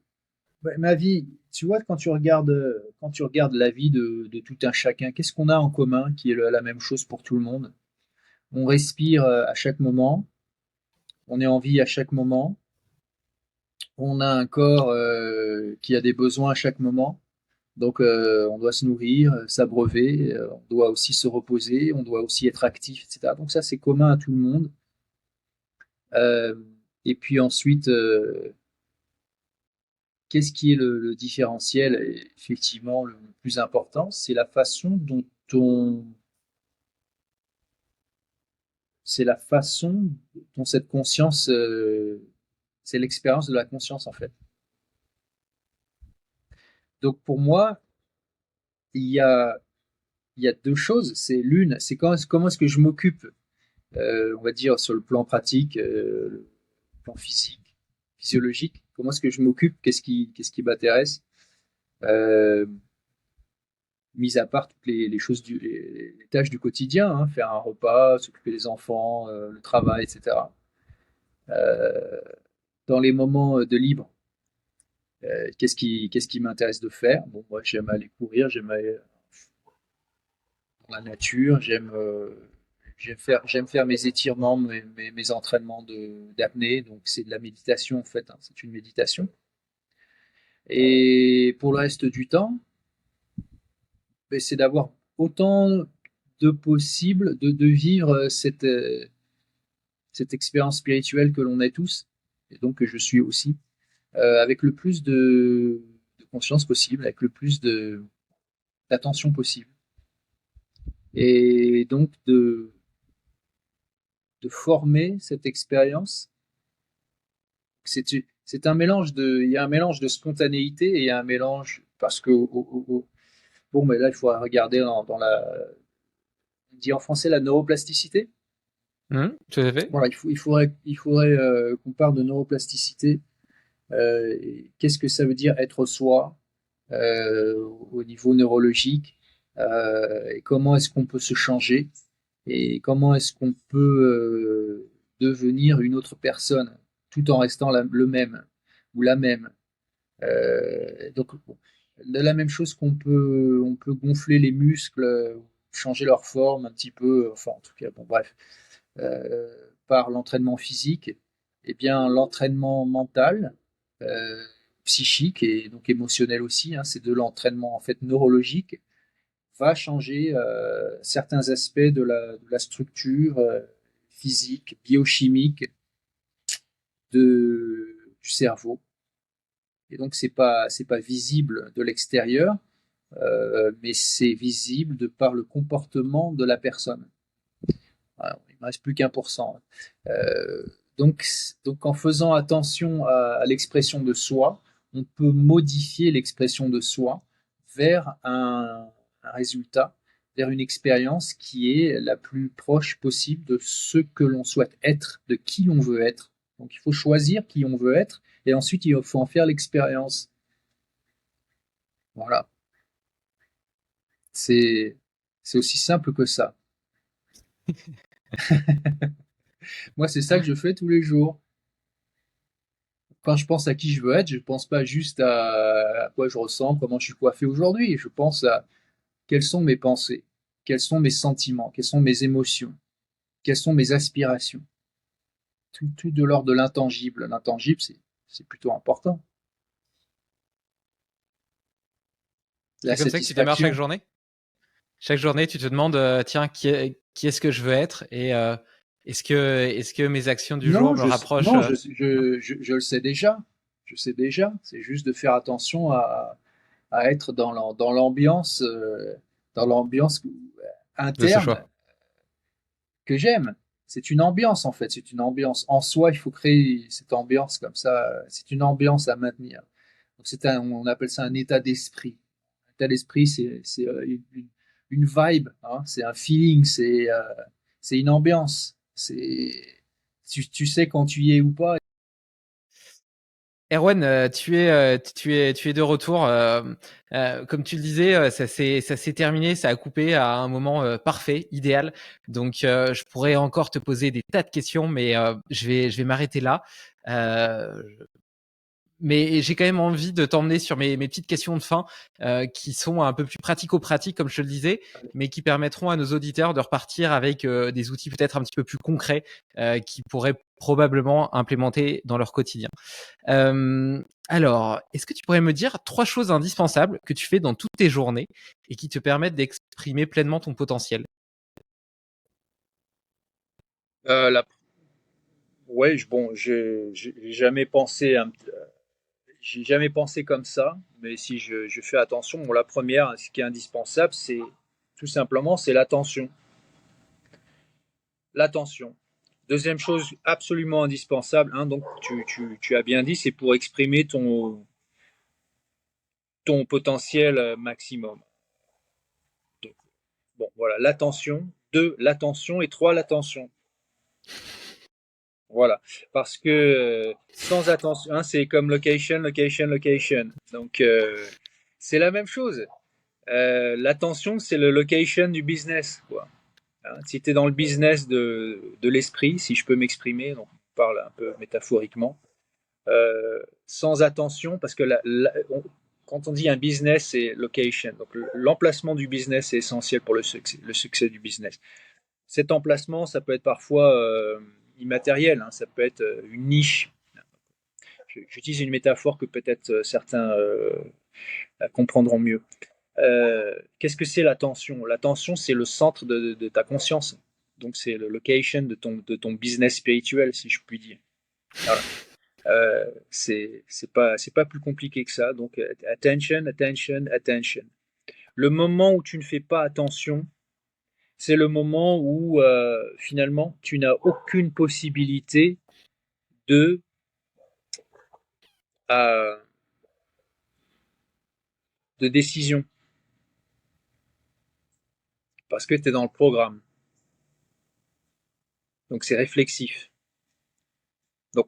Ma vie, tu vois, quand tu regardes la vie de tout un chacun, qu'est-ce qu'on a en commun qui est la même chose pour tout le monde? On respire à chaque moment, on est en vie à chaque moment, on a un corps qui a des besoins à chaque moment. Donc, on doit se nourrir, s'abreuver, on doit aussi se reposer, on doit aussi être actif, etc. Donc ça, c'est commun à tout le monde. Euh, et puis ensuite, qu'est-ce qui est le différentiel? Et effectivement, le plus important, c'est la façon on, c'est la façon dont cette conscience, c'est l'expérience de la conscience en fait. Donc pour moi, il y a, il y a deux choses. C'est l'une, c'est comment est-ce que je m'occupe, on va dire sur le plan pratique, le plan physique, physiologique. Comment est-ce que je m'occupe? Qu'est-ce qui m'intéresse? Euh, Mis à part toutes les choses les tâches du quotidien, hein, faire un repas, s'occuper des enfants, le travail, etc. Euh, dans les moments de libre, qu'est-ce qui m'intéresse de faire? Bon, moi, j'aime aller courir, j'aime aller dans la nature, j'aime faire mes étirements, mes entraînements d'apnée. Donc, c'est de la méditation, en fait, hein, c'est une méditation. Et pour le reste du temps, ben, c'est d'avoir autant de possible de vivre cette expérience spirituelle que l'on est tous, et donc que je suis aussi, avec le plus de conscience possible, avec le plus d'attention possible. Et donc de former cette expérience. C'est, c'est un mélange il y a un mélange de spontanéité et il y a un mélange, parce que, bon, mais là, il faut regarder dans on dit en français la neuroplasticité. Tout à fait. Voilà, il faudrait qu'on parle de neuroplasticité. Qu'est-ce que ça veut dire être soi au niveau neurologique, et comment est-ce qu'on peut se changer et comment est-ce qu'on peut devenir une autre personne tout en restant le même ou la même. Donc, bon, de la même chose on peut gonfler les muscles, changer leur forme un petit peu, enfin en tout cas, bon bref, euh, par l'entraînement physique, et bien l'entraînement mental, euh, psychique et donc émotionnel aussi, hein, c'est de l'entraînement en fait neurologique, va changer certains aspects de la structure physique, biochimique du cerveau. Et donc c'est pas visible de l'extérieur, mais c'est visible de par le comportement de la personne. Alors, il ne me reste plus qu'1%. Euh, donc, donc en faisant attention à l'expression de soi, on peut modifier l'expression de soi vers un résultat, vers une expérience qui est la plus proche possible de ce que l'on souhaite être, de qui on veut être. Donc il faut choisir qui on veut être et ensuite il faut en faire l'expérience. Voilà, c'est c'est aussi simple que ça. Moi, c'est ça que je fais tous les jours. Quand je pense à qui je veux être, je ne pense pas juste à quoi je ressemble, comment je suis coiffé aujourd'hui. Je pense à quelles sont mes pensées, quels sont mes sentiments, quelles sont mes émotions, quelles sont mes aspirations. Tout de l'ordre de l'intangible. L'intangible, c'est plutôt important. La C'est comme ça que tu démarres chaque satisfaction. journée? Chaque journée, tu te demandes, tiens, qui est-ce que je veux être et est-ce que mes actions du jour Non, me rapprochent non, non. je le sais déjà. Je sais déjà. C'est juste de faire attention à être dans l'ambiance De ce interne choix? que j'aime. C'est une ambiance en fait, c'est une ambiance. En soi, il faut créer cette ambiance comme ça. C'est une ambiance à maintenir. Donc on appelle ça un état d'esprit. Un état d'esprit, c'est une vibe, hein, c'est un feeling, c'est une ambiance. Tu sais quand tu y es ou pas. Erwan, tu es de retour. Comme tu le disais, ça s'est terminé, ça a coupé à un moment parfait, idéal. Donc, je pourrais encore te poser des tas de questions, mais je vais m'arrêter là. Euh, mais j'ai quand même envie de t'emmener sur mes petites questions de fin, qui sont un peu plus pratico-pratiques, comme je te le disais, mais qui permettront à nos auditeurs de repartir avec des outils peut-être un petit peu plus concrets, qu'ils pourraient probablement implémenter dans leur quotidien. Alors, est-ce que tu pourrais me dire 3 choses indispensables que tu fais dans toutes tes journées et qui te permettent d'exprimer pleinement ton potentiel? La Ouais, bon, j'ai jamais pensé comme ça, mais si je fais attention, bon, la première, ce qui est indispensable, c'est tout simplement, c'est l'attention. L'attention. Deuxième chose absolument indispensable, hein, donc tu as bien dit, c'est pour exprimer ton potentiel maximum. Donc, bon, voilà, l'attention. Deux, l'attention. Et trois, l'attention. Voilà, parce que sans attention, hein, c'est comme location, location, location. Donc c'est la même chose. L'attention, c'est le location du business, quoi. Hein, si tu es dans le business de l'esprit, si je peux m'exprimer, donc on parle un peu métaphoriquement, sans attention, parce que quand on dit un business, c'est location. Donc l'emplacement du business est essentiel pour le succès du business. Cet emplacement, ça peut être parfois immatériel, hein, ça peut être une niche. J'utilise une métaphore que peut-être certains comprendront mieux. Qu'est-ce que c'est l'attention? L'attention, c'est le centre de ta conscience. Donc, c'est le location de ton business spirituel, si je puis dire. Voilà. C'est pas plus compliqué que ça. Donc, attention, attention, attention. Le moment où tu ne fais pas attention, c'est le moment où finalement tu n'as aucune possibilité de, euh, de décision parce que tu es dans le programme. Donc c'est réflexif. Donc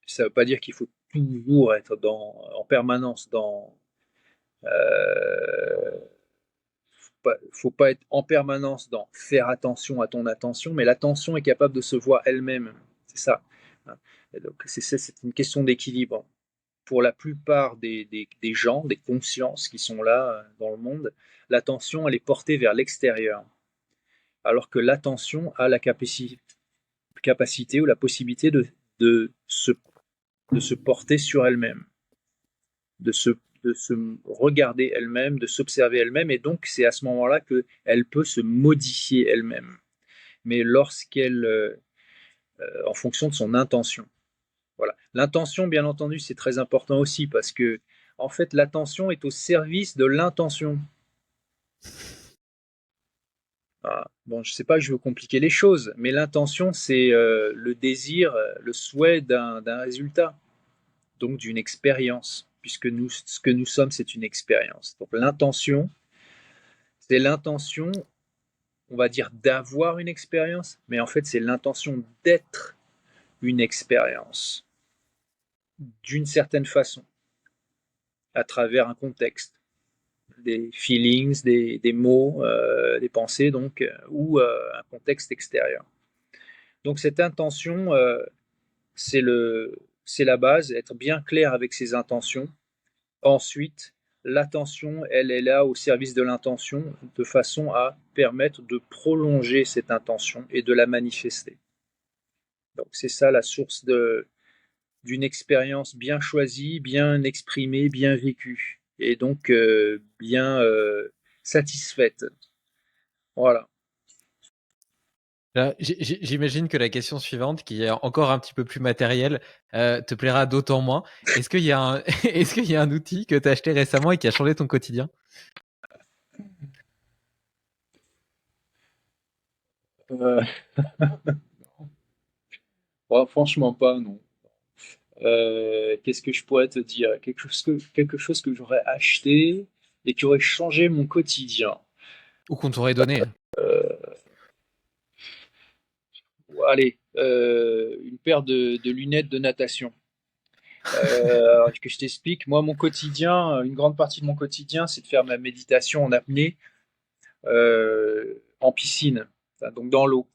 ça ne veut pas dire qu'il faut toujours être en permanence dans. Faut pas être en permanence dans faire attention à ton attention, mais l'attention est capable de se voir elle-même. C'est ça. Et donc c'est une question d'équilibre. Pour la plupart des gens, des consciences qui sont là dans le monde, l'attention, elle est portée vers l'extérieur. Alors que l'attention a la capacité ou la possibilité de, se, de se porter sur elle-même, de se, de se regarder elle-même, de s'observer elle-même, et donc c'est à ce moment-là qu'elle peut se modifier elle-même. Mais lorsqu'elle, en fonction de son intention. Voilà. L'intention, bien entendu, c'est très important aussi parce que, en fait, l'attention est au service de l'intention. Ah, bon, je ne sais pas que je veux compliquer les choses, mais l'intention, c'est le désir, le souhait d'un résultat, donc d'une expérience, puisque ce que nous sommes, c'est une expérience. Donc l'intention, c'est l'intention, on va dire, d'avoir une expérience, mais en fait, c'est l'intention d'être une expérience, d'une certaine façon, à travers un contexte, des feelings, des mots, des pensées, donc, ou un contexte extérieur. Donc cette intention, c'est la base, être bien clair avec ses intentions. Ensuite, l'attention, elle est là au service de l'intention, de façon à permettre de prolonger cette intention et de la manifester. Donc c'est ça la source d'une expérience bien choisie, bien exprimée, bien vécue, et donc bien satisfaite. Voilà. Là, j'imagine que la question suivante, qui est encore un petit peu plus matérielle, te plaira d'autant moins. Est-ce qu'il y a un, est-ce qu'il y a un outil que tu as acheté récemment et qui a changé ton quotidien? Euh, franchement pas, non. Qu'est-ce que je pourrais te dire? Quelque chose que j'aurais acheté et qui aurait changé mon quotidien. Ou qu'on t'aurait donné? Allez, une paire de lunettes de natation. Que je t'explique, moi, mon quotidien, une grande partie de mon quotidien, c'est de faire ma méditation en apnée en piscine, donc dans l'eau.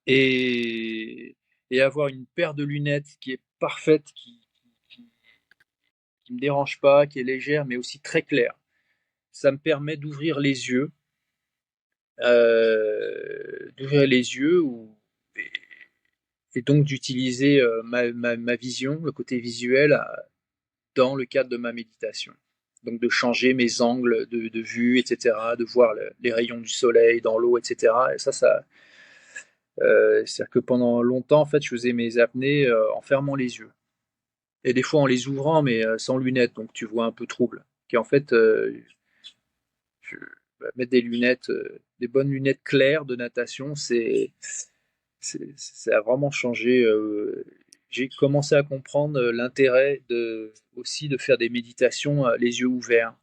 Et avoir une paire de lunettes qui est parfaite, qui me dérange pas, qui est légère, mais aussi très claire. Ça me permet d'ouvrir les yeux et donc d'utiliser ma vision, le côté visuel, dans le cadre de ma méditation. Donc de changer mes angles de vue, etc., de voir les rayons du soleil dans l'eau, etc. Et c'est-à-dire que pendant longtemps, en fait, je faisais mes apnées en fermant les yeux. Et des fois en les ouvrant, mais sans lunettes, donc tu vois un peu trouble. Qui en fait, je, mettre des lunettes, des bonnes lunettes claires de natation, ça a vraiment changé. J'ai commencé à comprendre l'intérêt aussi de faire des méditations les yeux ouverts.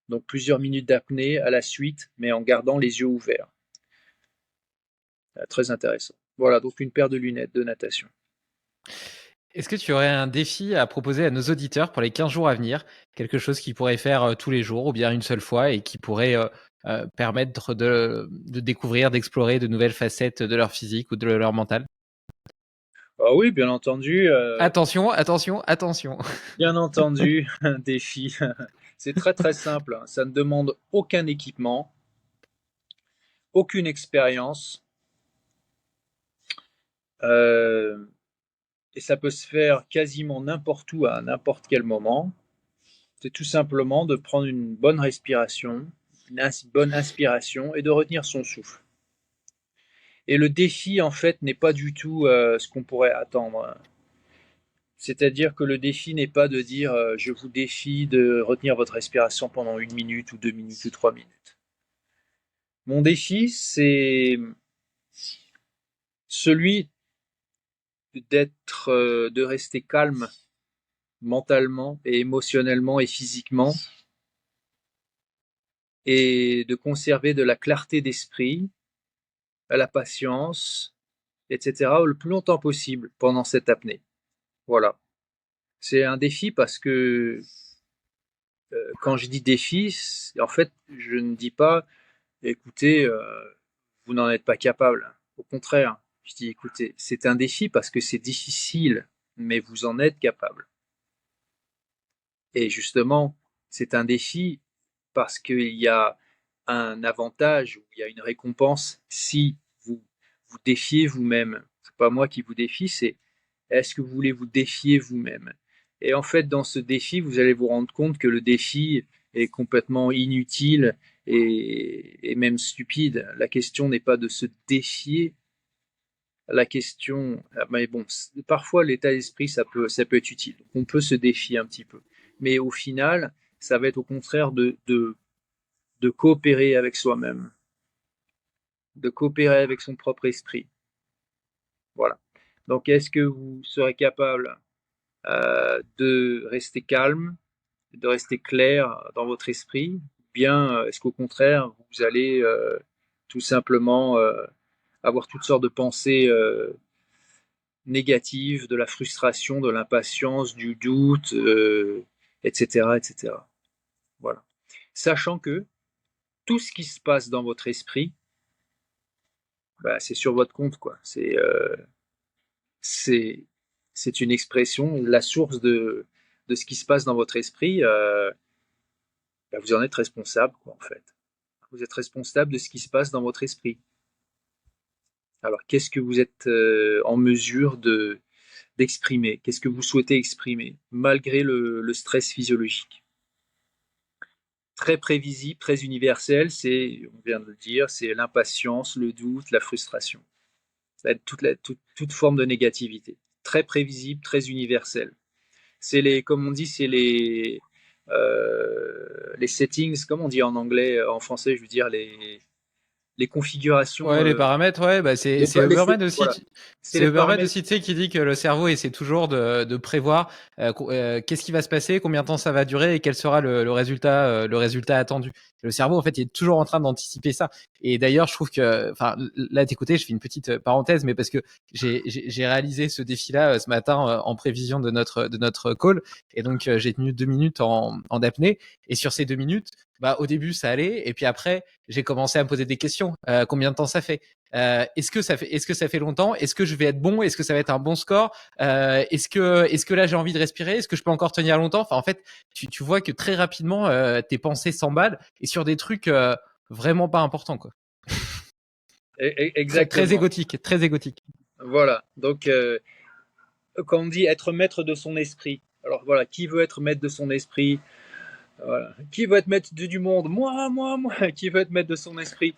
Donc plusieurs minutes d'apnée à la suite, mais en gardant les yeux ouverts. Très intéressant. Voilà, donc une paire de lunettes de natation. Est-ce que tu aurais un défi à proposer à nos auditeurs pour les 15 jours à venir? Quelque chose qu'ils pourraient faire tous les jours ou bien une seule fois et qui pourrait permettre de découvrir, d'explorer de nouvelles facettes de leur physique ou de leur mental? Ah oui, bien entendu. Attention, attention, attention. Bien entendu, un défi. C'est très très simple. Ça ne demande aucun équipement, aucune expérience. Euh, et ça peut se faire quasiment n'importe où, à n'importe quel moment, c'est tout simplement de prendre une bonne respiration, une bonne inspiration et de retenir son souffle. Et le défi, en fait, n'est pas du tout ce qu'on pourrait attendre. C'est-à-dire que le défi n'est pas de dire je vous défie de retenir votre respiration pendant 1 minute ou 2 minutes ou 3 minutes. Mon défi, c'est celui de rester calme mentalement et émotionnellement et physiquement et de conserver de la clarté d'esprit, la patience, etc. le plus longtemps possible pendant cette apnée. Voilà. C'est un défi parce que quand je dis défi, en fait, je ne dis pas écoutez, vous n'en êtes pas capable. Au contraire, je dis écoutez, c'est un défi parce que c'est difficile, mais vous en êtes capable. Et justement, c'est un défi parce qu'il y a un avantage, il y a une récompense si vous vous défiez vous-même. C'est pas moi qui vous défie, c'est est-ce que vous voulez vous défier vous-même? Et en fait, dans ce défi, vous allez vous rendre compte que le défi est complètement inutile et même stupide. La question n'est pas de se défier. La question, mais bon, parfois l'état d'esprit, ça peut être utile. On peut se défier un petit peu. Mais au final, ça va être au contraire de coopérer avec soi-même, de coopérer avec son propre esprit. Voilà. Donc, est-ce que vous serez capable de rester calme, de rester clair dans votre esprit, ou bien est-ce qu'au contraire, vous allez tout simplement avoir toutes sortes de pensées négatives, de la frustration, de l'impatience, du doute, etc., etc. Voilà. Sachant que tout ce qui se passe dans votre esprit, bah, c'est sur votre compte, quoi. C'est une expression, la source de ce qui se passe dans votre esprit, bah, vous en êtes responsable, quoi, en fait. Vous êtes responsable de ce qui se passe dans votre esprit. Alors, qu'est-ce que vous êtes en mesure d'exprimer? Qu'est-ce que vous souhaitez exprimer, malgré le stress physiologique? Très prévisible, très universel, on vient de le dire, c'est l'impatience, le doute, la frustration. Ça va être toute forme de négativité. Très prévisible, très universel. Comme on dit, c'est les settings, comme on dit en anglais, en français, je veux dire, les configurations. Ouais, les paramètres, ouais, bah c'est Huberman aussi. Voilà. C'est Huberman aussi, tu sais, qui dit que le cerveau essaie toujours de prévoir qu'est-ce qui va se passer, combien de temps ça va durer et quel sera le résultat attendu. Le cerveau, en fait, il est toujours en train d'anticiper ça. Et d'ailleurs, je trouve que, enfin, là, t'écoutais, je fais une petite parenthèse, mais parce que j'ai réalisé ce défi-là ce matin en prévision de notre call, et donc j'ai tenu 2 minutes en apnée. Et sur ces 2 minutes, bah, au début, ça allait, et puis après, j'ai commencé à me poser des questions. Combien de temps ça fait? Est-ce que ça fait longtemps? Est-ce que je vais être bon? Est-ce que ça va être un bon score? Est-ce que là j'ai envie de respirer? Est-ce que je peux encore tenir longtemps? Enfin, en fait, tu vois que très rapidement tes pensées s'emballent et sur des trucs vraiment pas importants, quoi. Exactement. Très égotique, très égotique. Voilà. Donc, quand on dit être maître de son esprit, alors voilà, qui veut être maître de son esprit? Voilà. Qui veut être maître du monde? Moi. Qui veut être maître de son esprit?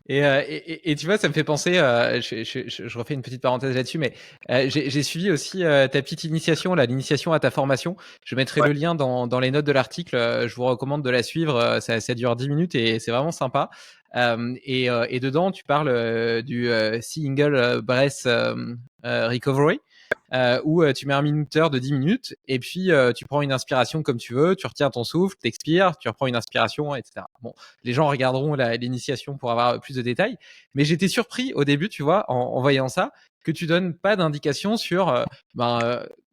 Et tu vois, ça me fait penser, je refais une petite parenthèse là-dessus, mais j'ai suivi aussi ta petite initiation, là, l'initiation à ta formation. Je mettrai le lien dans les notes de l'article. Je vous recommande de la suivre. Ça dure 10 minutes et c'est vraiment sympa. Et dedans, tu parles du single breath recovery. Où tu mets un minuteur de 10 minutes et puis tu prends une inspiration comme tu veux, tu retiens ton souffle, t'expires, tu reprends une inspiration, etc. Bon, les gens regarderont l'initiation pour avoir plus de détails, mais j'étais surpris au début, tu vois, en voyant ça, que tu donnes pas d'indication sur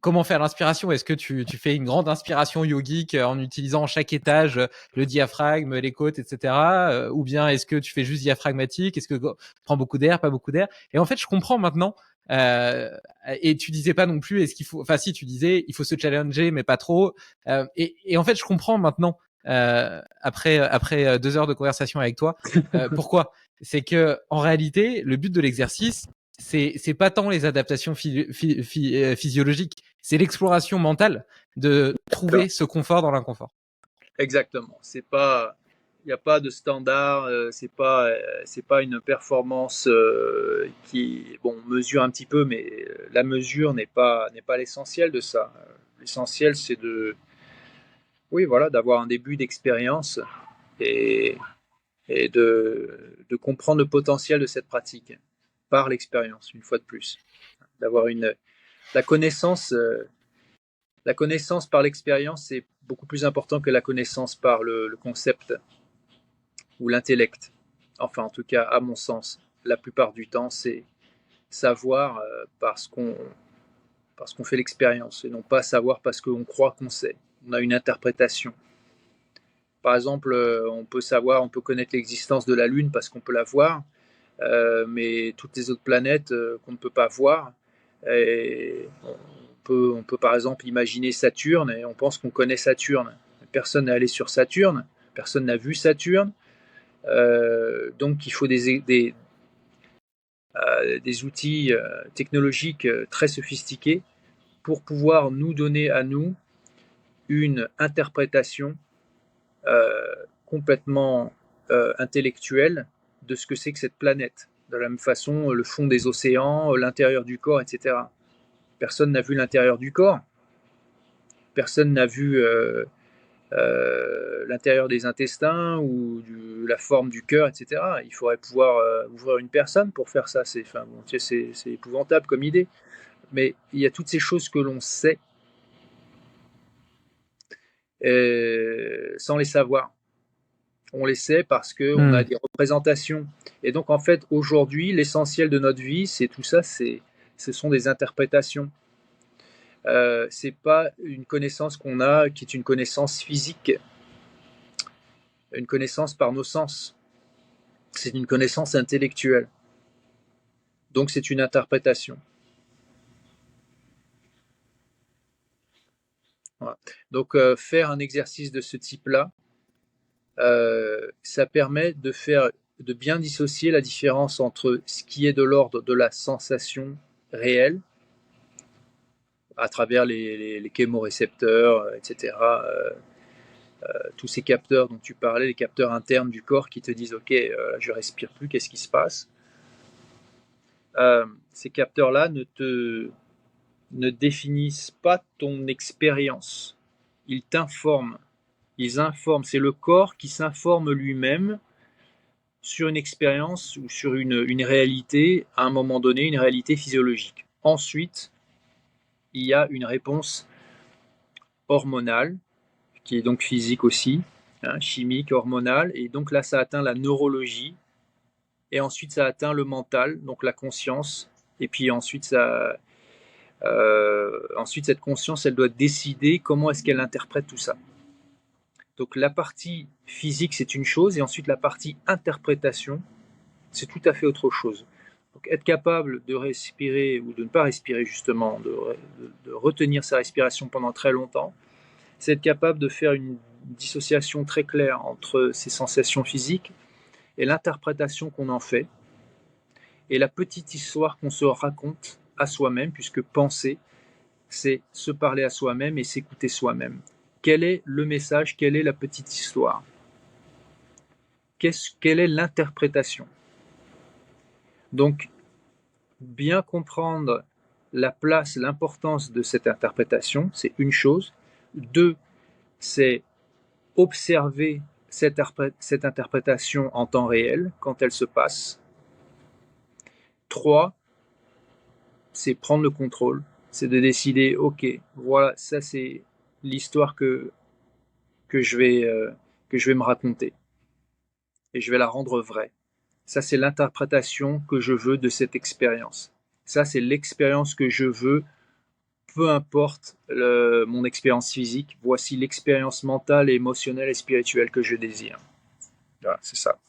comment faire l'inspiration. Est-ce que tu fais une grande inspiration yogique en utilisant chaque étage le diaphragme, les côtes, etc. Ou bien est-ce que tu fais juste diaphragmatique? Est-ce que tu prends beaucoup d'air, pas beaucoup d'air? Et en fait, je comprends maintenant. Et tu disais pas non plus, est-ce qu'il faut, enfin si tu disais, il faut se challenger mais pas trop. Et en fait, je comprends maintenant après 2 heures de conversation avec toi. Pourquoi? C'est que en réalité, le but de l'exercice, c'est pas tant les adaptations physiologiques, c'est l'exploration mentale de trouver ce confort dans l'inconfort. Exactement. C'est pas, il n'y a pas de standard. C'est pas une performance qui, bon, on mesure un petit peu, mais la mesure n'est pas l'essentiel de ça. L'essentiel, c'est de, oui, voilà, d'avoir un début d'expérience et, et de comprendre le potentiel de cette pratique par l'expérience, une fois de plus. D'avoir la connaissance, la connaissance par l'expérience, c'est beaucoup plus important que la connaissance par le concept ou l'intellect. Enfin, en tout cas, à mon sens, la plupart du temps, c'est savoir parce qu'on fait l'expérience et non pas savoir parce qu'on croit qu'on sait. On a une interprétation. Par exemple, on peut connaître l'existence de la Lune parce qu'on peut la voir, mais toutes les autres planètes qu'on ne peut pas voir. Et on peut par exemple imaginer Saturne et on pense qu'on connaît Saturne. Personne n'est allé sur Saturne, personne n'a vu Saturne. Donc il faut des outils technologiques très sophistiqués pour pouvoir nous donner à nous une interprétation complètement intellectuelle de ce que c'est que cette planète. De la même façon, le fond des océans, l'intérieur du corps, etc. Personne n'a vu l'intérieur du corps. Personne n'a vu l'intérieur des intestins ou la forme du cœur, etc. Il faudrait pouvoir ouvrir une personne pour faire ça. Enfin, bon, c'est épouvantable comme idée. Mais il y a toutes ces choses que l'on sait sans les savoir. On les sait parce qu'on a des représentations. Et donc, en fait, aujourd'hui, l'essentiel de notre vie, c'est tout ça, ce sont des interprétations. C'est pas une connaissance qu'on a qui est une connaissance physique, une connaissance par nos sens. C'est une connaissance intellectuelle. Donc, c'est une interprétation. Voilà. Donc, faire un exercice de ce type-là, ça permet de bien dissocier la différence entre ce qui est de l'ordre de la sensation réelle, à travers les chémorécepteurs, etc. Tous ces capteurs dont tu parlais, les capteurs internes du corps qui te disent ok, je respire plus, qu'est-ce qui se passe? Ces capteurs-là ne définissent pas ton expérience. Ils t'informent. Ils informent. C'est le corps qui s'informe lui-même sur une expérience ou sur une réalité, à un moment donné, une réalité physiologique. Ensuite, il y a une réponse hormonale, qui est donc physique aussi, hein, chimique, hormonale, et donc là, ça atteint la neurologie, et ensuite, ça atteint le mental, donc la conscience, et puis ensuite, ensuite cette conscience, elle doit décider comment est-ce qu'elle interprète tout ça. Donc la partie physique, c'est une chose, et ensuite la partie interprétation, c'est tout à fait autre chose. Donc être capable de respirer ou de ne pas respirer justement, de retenir sa respiration pendant très longtemps, c'est être capable de faire une dissociation très claire entre ces sensations physiques et l'interprétation qu'on en fait, et la petite histoire qu'on se raconte à soi-même, puisque penser, c'est se parler à soi-même et s'écouter soi-même. Quel est le message? Quelle est la petite histoire? Quelle est l'interprétation? Donc, bien comprendre la place, l'importance de cette interprétation, c'est une chose. Deux, c'est observer cette interprétation en temps réel, quand elle se passe. Trois, c'est prendre le contrôle, c'est de décider, ok, voilà, ça c'est l'histoire que je vais me raconter, et je vais la rendre vraie. Ça, c'est l'interprétation que je veux de cette expérience. Ça, c'est l'expérience que je veux, peu importe mon expérience physique. Voici l'expérience mentale, émotionnelle et spirituelle que je désire. Voilà, c'est ça.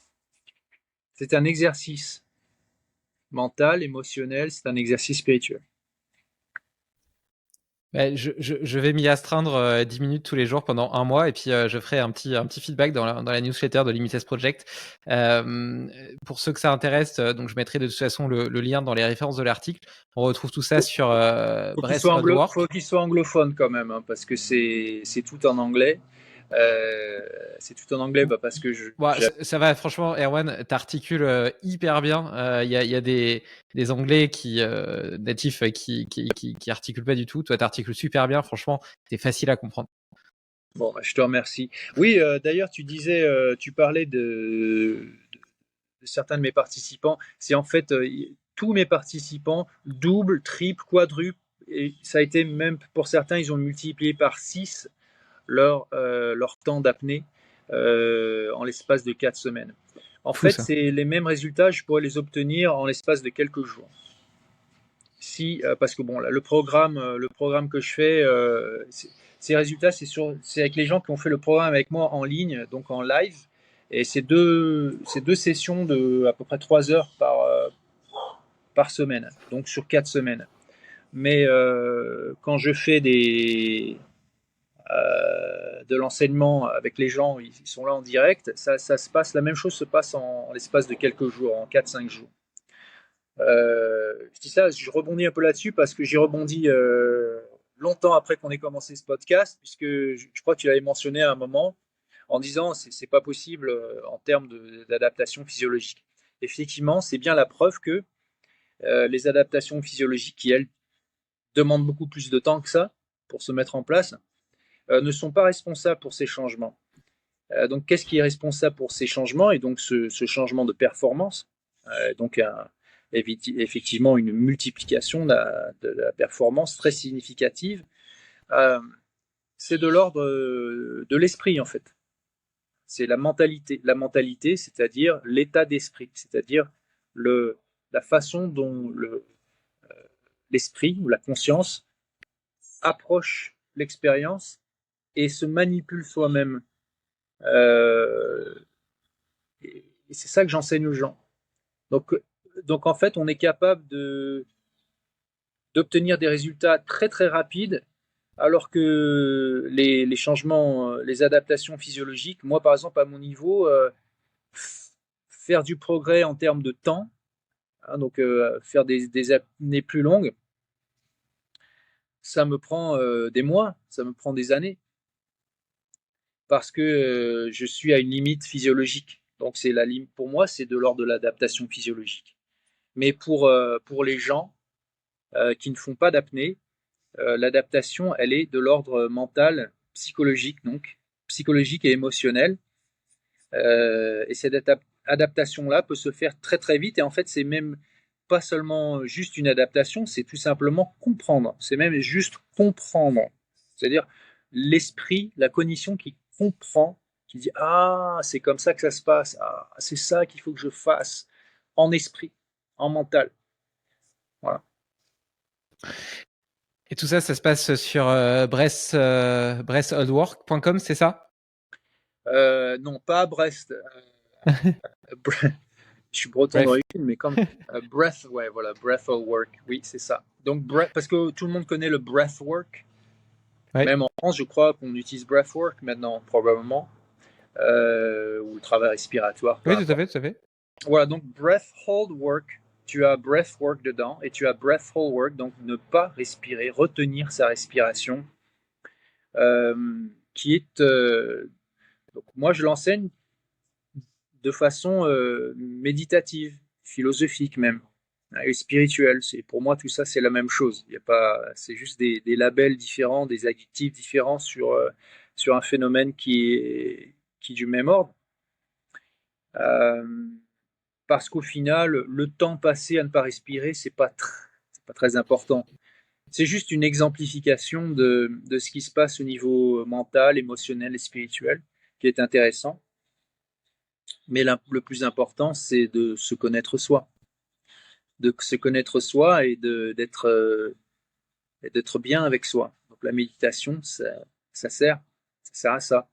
C'est un exercice mental, émotionnel, c'est un exercice spirituel. Je vais m'y astreindre 10 minutes tous les jours pendant un mois et puis je ferai un petit feedback dans la newsletter de Limitless Project. Pour ceux que ça intéresse, donc je mettrai de toute façon le lien dans les références de l'article. On retrouve tout ça sur Breath of Work. Faut qu'il soit anglophone quand même, hein, parce que c'est tout en anglais. C'est tout en anglais parce que ça va, franchement, Erwan, t'articules hyper bien. Il y a des Anglais natifs qui articulent pas du tout. Toi, t'articules super bien. Franchement, c'est facile à comprendre. Bon, je te remercie. Oui, d'ailleurs, tu parlais de certains de mes participants. C'est en fait tous mes participants, double, triple, quadruple, et ça a été même pour certains, ils ont multiplié par 6 leur temps d'apnée en l'espace de 4 semaines. En fait, c'est les mêmes résultats, je pourrais les obtenir en l'espace de quelques jours. Parce que bon, là, le programme que je fais, ces résultats, c'est avec les gens qui ont fait le programme avec moi en ligne, donc en live. Et c'est deux sessions de à peu près 3 heures par semaine, donc sur 4 semaines. Mais quand je fais de l'enseignement avec les gens, ils sont là en direct, ça se passe, la même chose se passe en l'espace de quelques jours, en 4-5 jours. Je dis ça, je rebondis un peu là-dessus parce que j'ai rebondi longtemps après qu'on ait commencé ce podcast, puisque je crois que tu l'avais mentionné à un moment en disant c'est pas possible en termes d'adaptation physiologique. Effectivement, c'est bien la preuve que les adaptations physiologiques qui, elles, demandent beaucoup plus de temps que ça pour se mettre en place, ne sont pas responsables pour ces changements. Donc, qu'est-ce qui est responsable pour ces changements et donc ce changement de performance donc effectivement une multiplication de la performance très significative. C'est de l'ordre de l'esprit en fait. C'est la mentalité. La mentalité, c'est-à-dire l'état d'esprit, c'est-à-dire la façon dont l'esprit ou la conscience approche l'expérience et se manipule soi-même. Et c'est ça que j'enseigne aux gens. Donc en fait, on est capable d'obtenir des résultats très très rapides, alors que les changements, les adaptations physiologiques, moi par exemple à mon niveau, faire du progrès en termes de temps, hein, donc faire des apnées plus longues, ça me prend des mois, ça me prend des années, parce que je suis à une limite physiologique. Donc pour moi, c'est de l'ordre de l'adaptation physiologique. Mais pour les gens qui ne font pas d'apnée, l'adaptation, elle est de l'ordre mental, psychologique, donc psychologique et émotionnel. Et cette adaptation-là peut se faire très très vite. Et en fait, c'est même pas seulement juste une adaptation, c'est tout simplement comprendre. C'est même juste comprendre. C'est-à-dire l'esprit, la cognition qui comprend, qui dit ah, c'est comme ça que ça se passe, ah, c'est ça qu'il faut que je fasse en esprit, en mental. Voilà. Et tout ça, ça se passe sur breastoldwork.com, c'est ça? Non, pas à Brest. Je suis breton d'origine, mais comme breath, ouais, voilà, breath of work, oui, c'est ça. Donc, parce que tout le monde connaît le breathwork. Ouais. Même en France, je crois qu'on utilise breathwork maintenant, probablement, ou le travail respiratoire. Oui, tout à fait, tout à fait. Voilà, donc breath hold work, tu as breathwork dedans et tu as breath hold work, donc ne pas respirer, retenir sa respiration, qui est. Donc, moi, je l'enseigne de façon méditative, philosophique même, et spirituelle. Pour moi, tout ça, c'est la même chose. C'est juste des labels différents, des adjectifs différents sur un phénomène qui est du même ordre. Parce qu'au final, le temps passé à ne pas respirer, c'est pas très important. C'est juste une exemplification de ce qui se passe au niveau mental, émotionnel et spirituel, qui est intéressant. Mais le plus important, c'est de se connaître soi. De se connaître soi et d'être bien avec soi. Donc la méditation, ça sert à ça.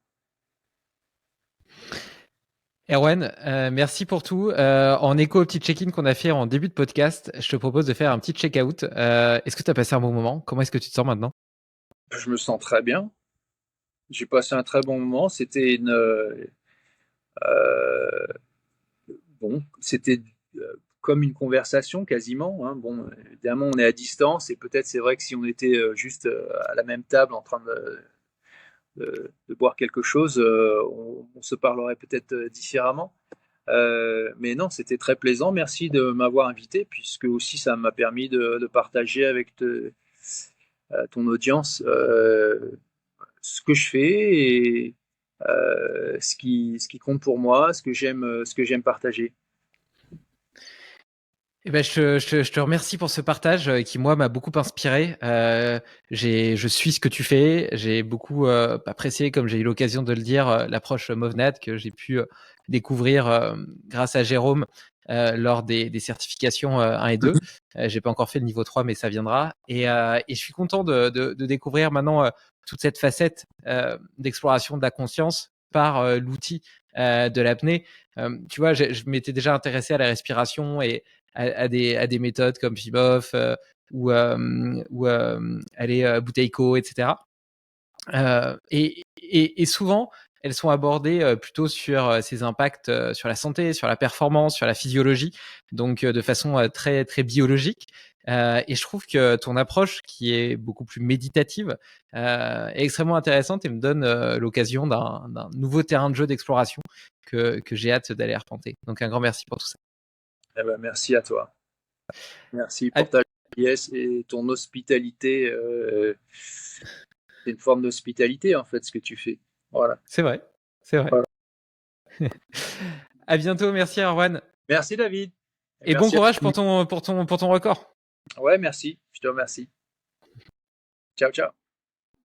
Erwan, merci pour tout. En écho au petit check-in qu'on a fait en début de podcast, je te propose de faire un petit check-out. Est-ce que tu as passé un bon moment? Comment est-ce que tu te sens maintenant? Je me sens très bien. J'ai passé un très bon moment. C'était comme une conversation quasiment, hein. Bon, évidemment, on est à distance et peut-être c'est vrai que si on était juste à la même table en train de boire quelque chose, on se parlerait peut-être différemment. Mais non, c'était très plaisant. Merci de m'avoir invité, puisque aussi ça m'a permis de partager avec ton audience ce que je fais et ce qui compte pour moi, ce que j'aime partager. Eh ben, je te remercie pour ce partage qui, moi, m'a beaucoup inspiré. Je suis ce que tu fais. J'ai beaucoup apprécié, comme j'ai eu l'occasion de le dire, l'approche MovNat que j'ai pu découvrir grâce à Jérôme lors des certifications 1 et 2. J'ai pas encore fait le niveau 3, mais ça viendra. Et je suis content de découvrir maintenant toute cette facette d'exploration de la conscience par l'outil de l'apnée. Tu vois, je m'étais déjà intéressé à la respiration et à des méthodes comme Pimov ou aller Buteyko, etc. Et souvent, elles sont abordées plutôt sur ses impacts sur la santé, sur la performance, sur la physiologie, donc de façon très très biologique. Et je trouve que ton approche, qui est beaucoup plus méditative, est extrêmement intéressante et me donne l'occasion d'un nouveau terrain de jeu d'exploration que j'ai hâte d'aller arpenter. Donc un grand merci pour tout ça. Eh ben, merci à toi. Merci Ah, pour ta gentillesse et ton hospitalité. C'est une forme d'hospitalité, en fait, ce que tu fais. Voilà. c'est vrai, c'est vrai. Voilà. À bientôt, merci Erwan. Merci, David. Et Et bon merci à courage tous. pour ton record. Ouais, merci. Je te remercie. Ciao, ciao.